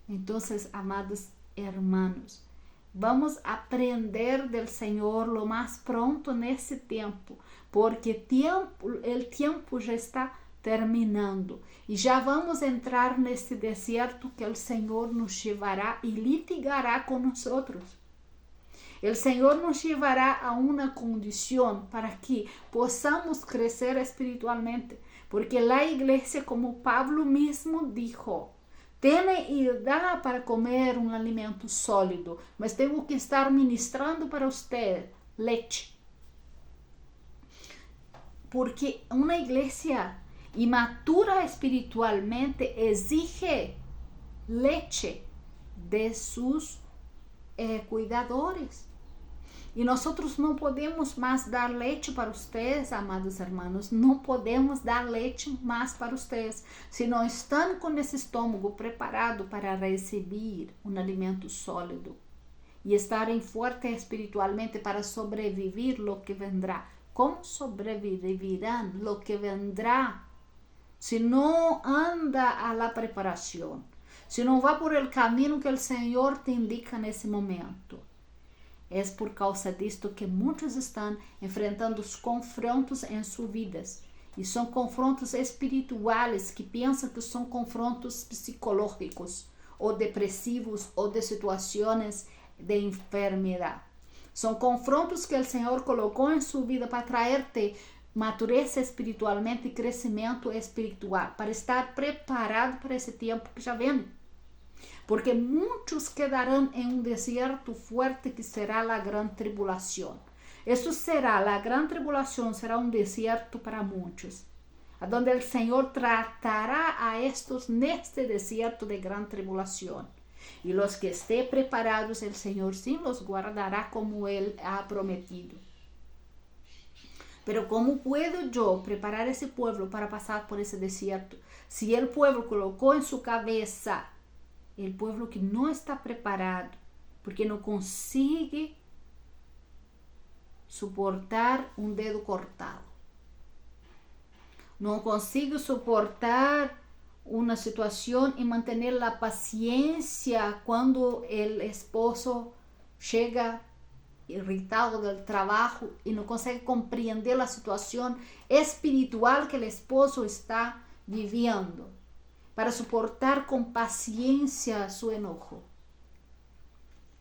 Entonces, amados hermanos, vamos a aprender del Señor lo más pronto en ese tiempo, porque el tiempo ya está terminando y ya vamos a entrar en este desierto que el Señor nos llevará y litigará con nosotros. El Señor nos llevará a una condición para que podamos crecer espiritualmente, porque la iglesia, como Pablo mismo dijo, tiene edad para comer un alimento sólido, mas tengo que estar ministrando para usted leche. Porque una iglesia inmatura espiritualmente exige leche de sus cuidadores. Y nosotros no podemos más dar leche para ustedes, amados hermanos. No podemos dar leche más para ustedes si no están con ese estómago preparado para recibir un alimento sólido y estarem fuertes espiritualmente para sobrevivir lo que vendrá. ¿Cómo sobrevivirán lo que vendrá si no anda a la preparación? Si no va por el camino que el Señor te indica en ese momento. Es por causa disto que muitos estão enfrentando os confrontos em suas vidas. E são confrontos espirituais que pensam que são confrontos psicológicos ou depressivos ou de situações de enfermidade. São confrontos que o Senhor colocou em sua vida para trazer-te madureza espiritualmente e crescimento espiritual, para estar preparado para esse tempo que já vem. Porque muitos quedarão em um deserto fuerte que será a grande tribulação. Isso será, a grande tribulação será um deserto para muitos, onde o Senhor tratará a estes neste deserto de grande tribulação. E os que estén preparados, o Senhor sim los guardará como Ele ha prometido. Pero ¿cómo puedo yo preparar ese pueblo para pasar por ese desierto? Si el pueblo colocó en su cabeza, el pueblo que no está preparado, porque no consigue soportar un dedo cortado, no consigue soportar una situación y mantener la paciencia cuando el esposo llega irritado del trabajo y no consegue compreender la situación espiritual que el esposo está viviendo, para soportar con paciencia su enojo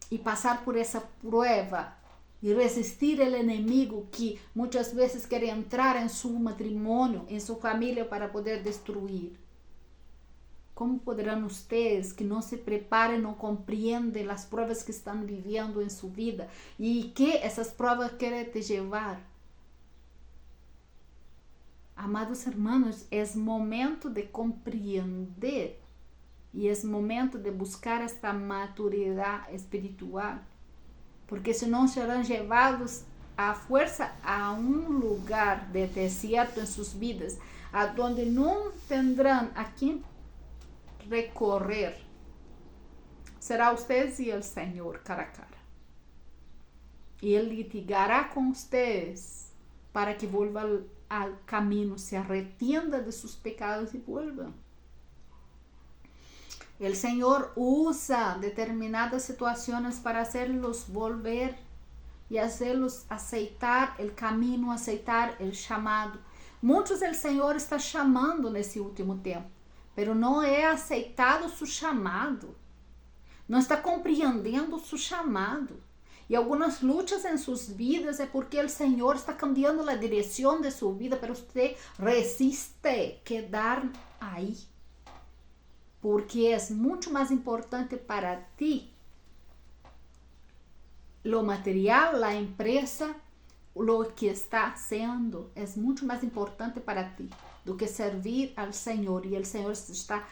y pasar por esa prueba y resistir el enemigo que muchas veces quiere entrar en su matrimonio, en su familia para poder destruir. ¿Cómo podrán ustedes que no se preparen, no comprenden las pruebas que están viviendo en su vida y que esas pruebas quieren te llevar? Amados hermanos, es momento de comprender y es momento de buscar esta maturidad espiritual, porque si no serán llevados a fuerza a un lugar de desierto en sus vidas, a donde no tendrán a quien recorrer. Será ustedes y el Señor cara a cara. Y Él litigará con ustedes para que vuelvan al camino, se arrepienta de sus pecados y vuelvan. El Señor usa determinadas situaciones para hacerlos volver y hacerlos aceitar el camino, aceitar el llamado. Muchos el Señor está chamando nesse último tempo, pero não é aceitado su chamado, não está compreendendo su chamado. Y algunas luchas en sus vidas es porque el Señor está cambiando la dirección de su vida, pero usted resiste quedar ahí. Porque es mucho más importante para ti lo material, la empresa, lo que está haciendo. Es mucho más importante para ti do que servir al Señor. Y el Señor está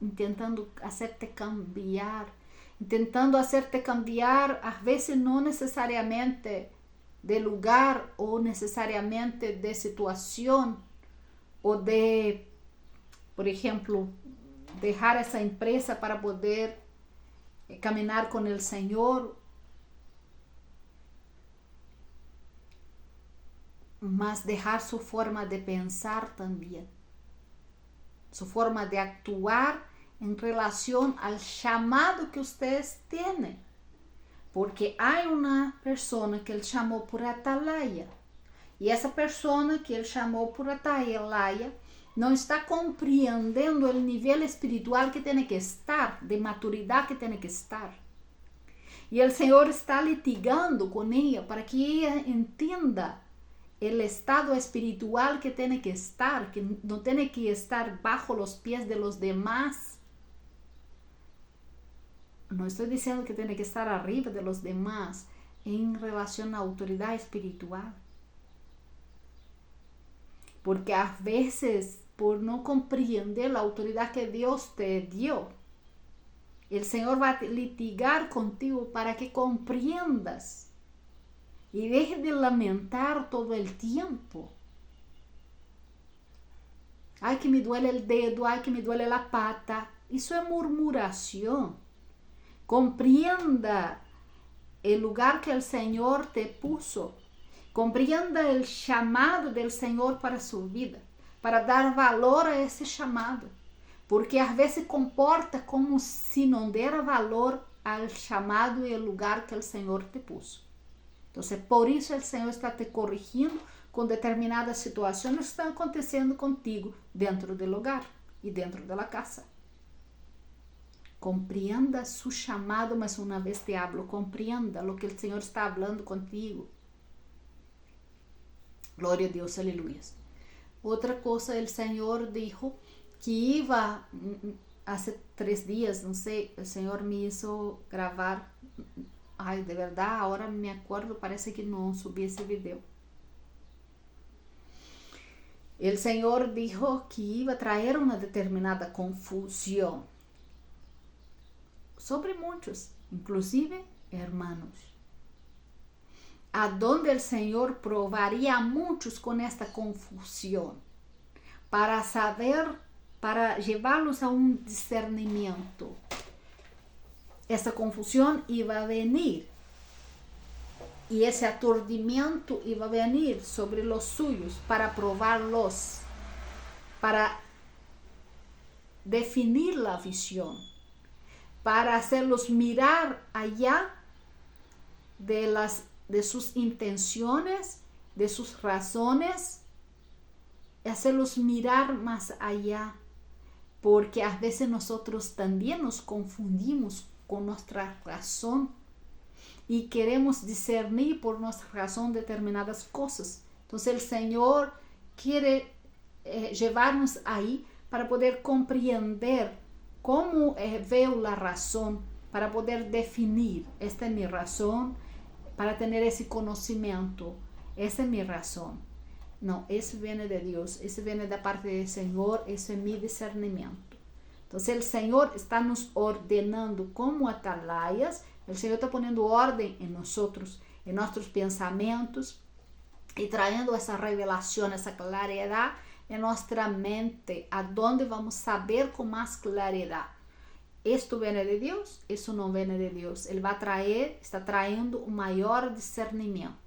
intentando hacerte cambiar. Intentando hacerte cambiar, a veces no necesariamente de lugar o necesariamente de situación o de, por ejemplo, dejar esa empresa para poder caminar con el Señor, mas dejar su forma de pensar también, su forma de actuar en relación al llamado que ustedes tienen. Porque hay una persona que él llamó por atalaya. Y esa persona que él llamó por atalaya no está compreendendo el nivel espiritual que tiene que estar, de maturidad que tiene que estar. Y el Señor está litigando con ella para que ella entienda el estado espiritual que tiene que estar, que no tiene que estar bajo los pies de los demás. No estoy diciendo que tiene que estar arriba de los demás en relación a autoridad espiritual. Porque a veces, por no comprender la autoridad que Dios te dio, el Señor va a litigar contigo para que comprendas y deje de lamentar todo el tiempo. Ay, que me duele el dedo, ay, que me duele la pata. Eso es murmuración. Compreenda el lugar que el Señor te puso. Compreenda el llamado del Señor para su vida, para dar valor a ese llamado. Porque a veces comporta como si no diera valor al llamado y el lugar que el Señor te puso. Entonces, por eso el Señor está te corrigiendo con determinadas situaciones que están aconteciendo contigo dentro del hogar y dentro de la casa. Compreenda su llamado, mas una vez te hablo, compreenda lo que el Señor está hablando contigo. Gloria a Dios, aleluya. Otra cosa, el Señor dijo que iba, hace 3 días, no sé, el Señor me hizo grabar. Ay, de verdad, ahora me acuerdo, parece que no subí ese video. El Señor dijo que iba a traer una determinada confusión sobre muchos, inclusive hermanos, a donde el Señor probaría a muchos con esta confusión, para saber, para llevarlos a un discernimiento. Esta confusión iba a venir y ese aturdimiento iba a venir sobre los suyos para probarlos, para definir la visión, para hacerlos mirar allá de sus intenciones, de sus razones, hacerlos mirar más allá, porque a veces nosotros también nos confundimos con nuestra razón y queremos discernir por nuestra razón determinadas cosas. Entonces el Señor quiere llevarnos ahí para poder comprender cómo veo la razón, para poder definir, esta es mi razón, para tener ese conocimiento, esa es mi razón. No, eso viene de Dios, eso viene de parte del Señor, eso es mi discernimiento. Entonces el Señor está nos ordenando como atalayas, el Señor está poniendo orden en nosotros, en nuestros pensamientos y trayendo esa revelación, esa claridad en nuestra mente, a donde vamos a saber con más claridad. Esto viene de Dios, eso no viene de Dios. Él va a traer, está trayendo un mayor discernimiento.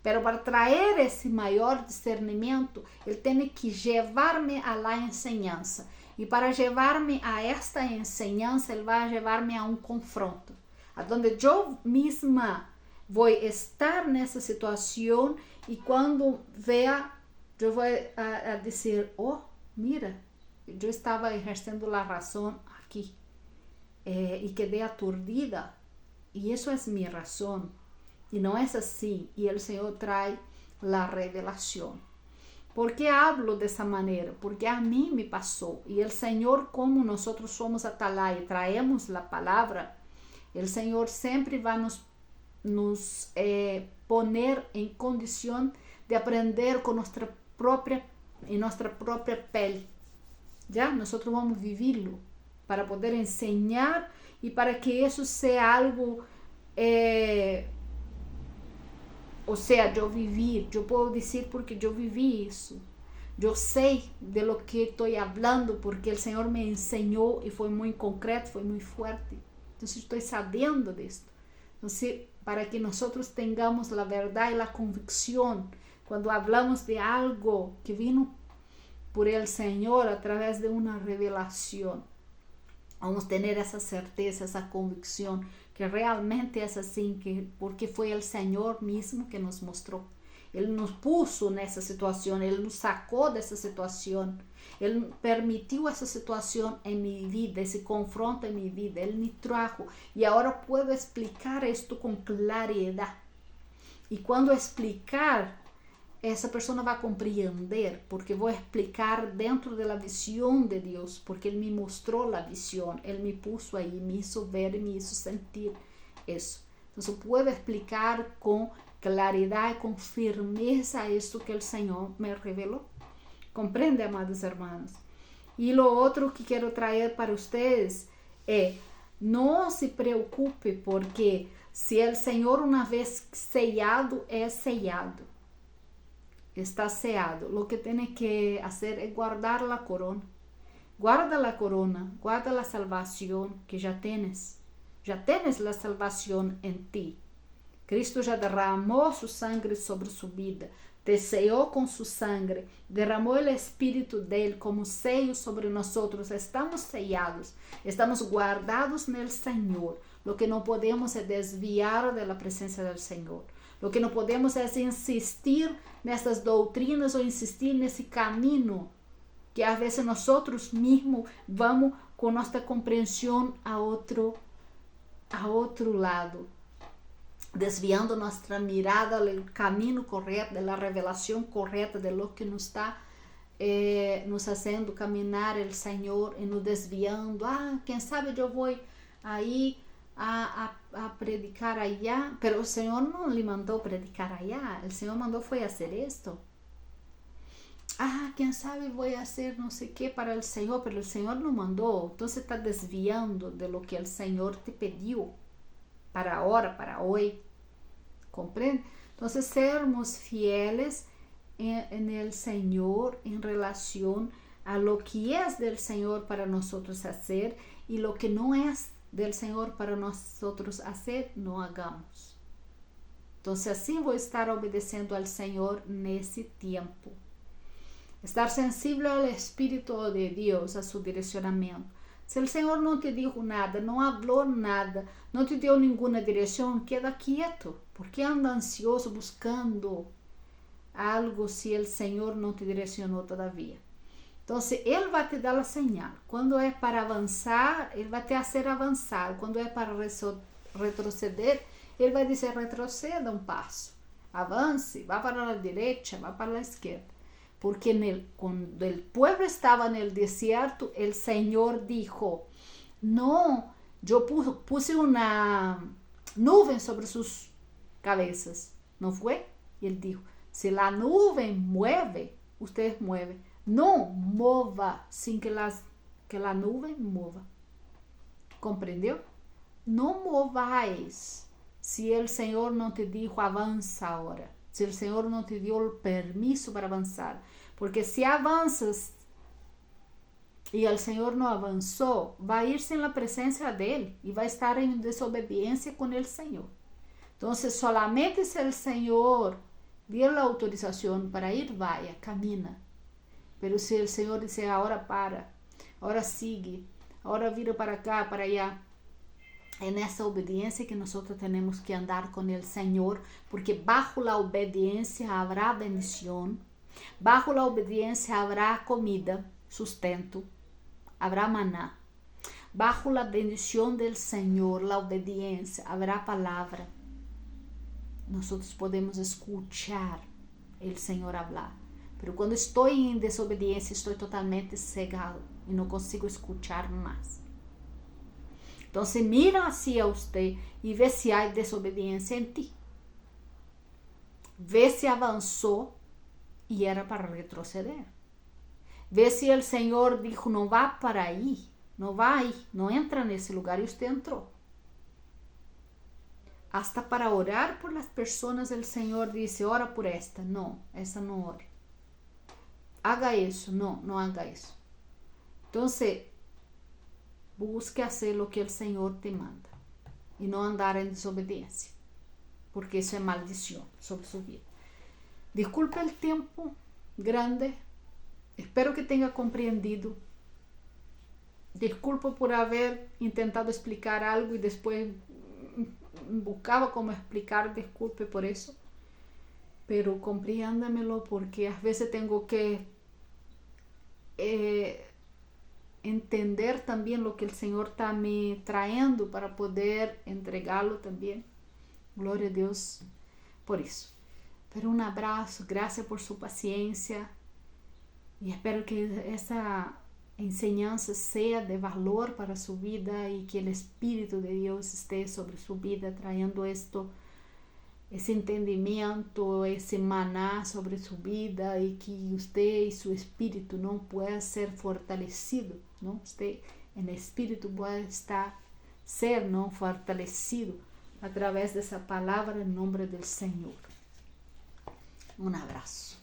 Pero para traer esse maior discernimento, ele tem que levar-me a la enseñanza. E para levar-me a esta enseñanza, ele vai levar-me a um confronto. Onde eu mesma vou estar nessa situação e quando vea, eu vou a dizer, oh, mira, eu estava exercendo a razão aqui. E quedei aturdida. y eso es mi razón, y no es así, y el Señor trae la revelación. ¿Por qué hablo de esa manera? Porque a mí me pasó, y el Señor, como nosotros somos atalaya y traemos la palabra, el Señor siempre va a nos poner en condición de aprender con en nuestra propia pele. ¿Ya? Nosotros vamos a vivirlo para poder enseñar y para que eso sea algo, o sea, yo vivir, yo puedo decir porque yo viví eso. Yo sé de lo que estoy hablando porque el Señor me enseñó y fue muy concreto, fue muy fuerte. Entonces estoy sabiendo de esto. Entonces, para que nosotros tengamos la verdad y la convicción cuando hablamos de algo que vino por el Señor a través de una revelación, vamos a tener esa certeza, esa convicción que realmente es así, porque fue el Señor mismo que nos mostró. Ele nos puso nessa situação, Ele nos sacou dessa situação, Ele permitiu essa situação em minha vida, esse confronto em minha vida, Ele me trajo e agora puedo explicar isto com claridade. E quando explicar, essa pessoa vai compreender, porque vou explicar dentro da visão de Deus, porque Ele me mostrou a visão, Ele me puso aí, me hizo ver e me hizo sentir isso. Então, eu posso explicar com claridade, com firmeza esto que o Senhor me revelou. Compreende, amados hermanos? E lo outro que quero trazer para vocês é: não se preocupe, porque se o Senhor uma vez sellado, é sellado. Está sellado. Lo que tem que fazer é guardar a corona. Guarda a corona, guarda a salvação que já tienes. Já tienes a salvação em ti. Cristo já derramou su sangre sobre su vida, te selló con su sangre, derramó el Espíritu de Él como sello sobre nosotros. Estamos sellados, estamos guardados en el Señor. Lo que no podemos es desviar de la presencia del Señor. Lo que no podemos es insistir en estas doutrinas o insistir en ese camino que a veces nosotros mismos vamos con nuestra comprensión a otro lado, desviando nuestra mirada del camino correcto, de la revelación correcta, de lo que nos está nos haciendo caminar el Señor y nos desviando. Quién sabe, yo voy ahí a predicar allá, pero el Señor no le mandó predicar allá, el Señor mandó fue hacer esto. Quién sabe, voy a hacer no sé qué para el Señor, pero el Señor no mandó. Entonces está desviando de lo que el Señor te pidió para ahora, para hoy. ¿Comprende? Entonces, sermos fieles en el Señor en relación a lo que es del Señor para nosotros hacer, y lo que no es del Señor para nosotros hacer, no hagamos. Entonces, así voy a estar obedeciendo al Señor en ese tiempo. Estar sensible al Espíritu de Dios, a su direccionamiento. Se el Señor no te dijo nada, no habló nada, no te dio ninguna dirección, queda quieto. ¿Por qué anda ansioso buscando algo si el Señor no te direccionó todavía? Entonces, Él va a te dar la señal. Cuando es para avanzar, Él va a te hacer avanzar. Cuando es para retroceder, Él va a decir: retroceda un paso, avance, va para la derecha, va para la izquierda. Porque cuando el pueblo estaba en el desierto, el Señor dijo: no, yo puse una nube sobre sus cabezas, ¿no fue? Y Él dijo: si la nube mueve, ustedes mueven. No mova sin que la nube mueva. ¿Comprendió? No mováis si el Señor no te dijo avanza ahora. Si el Señor no te dio el permiso para avanzar. Porque si avanzas y el Señor no avanzó, va a irse en la presencia de Él y va a estar en desobediencia con el Señor. Entonces, solamente si el Señor dio la autorización para ir, vaya, camina. Pero si el Señor dice: ahora para, ahora sigue, ahora vira para acá, para allá, en esa obediencia que nosotros tenemos que andar con el Señor, porque bajo la obediencia habrá bendición, bajo la obediencia habrá comida, sustento, habrá maná, bajo la bendición del Señor, la obediencia, habrá palabra. Nosotros podemos escuchar el Señor hablar. Pero cuando estoy en desobediencia, estoy totalmente cegado y no consigo escuchar más. Entonces mira hacia usted y ve si hay desobediencia en ti. Ve si avanzó y era para retroceder. Ve si el Señor dijo, no va para ahí, no va ahí, no entra en ese lugar y usted entró. Hasta para orar por las personas el Señor dice, ora por esta. No, esa no ore. Haga eso, no haga eso. Entonces, busque hacer lo que el Señor te manda y no andar en desobediencia, porque eso es maldición sobre su vida. Disculpe el tiempo grande, espero que tenga comprendido. Disculpo por haber intentado explicar algo y después buscaba cómo explicar, disculpe por eso, pero compréndamelo porque a veces tengo que entender también lo que el Señor está me trayendo para poder entregarlo también. Gloria a Dios por eso. Pero un abrazo, gracias por su paciencia y espero que esa enseñanza sea de valor para su vida y que el Espíritu de Dios esté sobre su vida trayendo esto, ese entendimiento, ese maná sobre su vida y que usted y su espíritu no pueda ser fortalecido, ¿no? Usted en el espíritu puede ser ¿no? fortalecido a través de esa palabra en nombre del Señor. Un abrazo.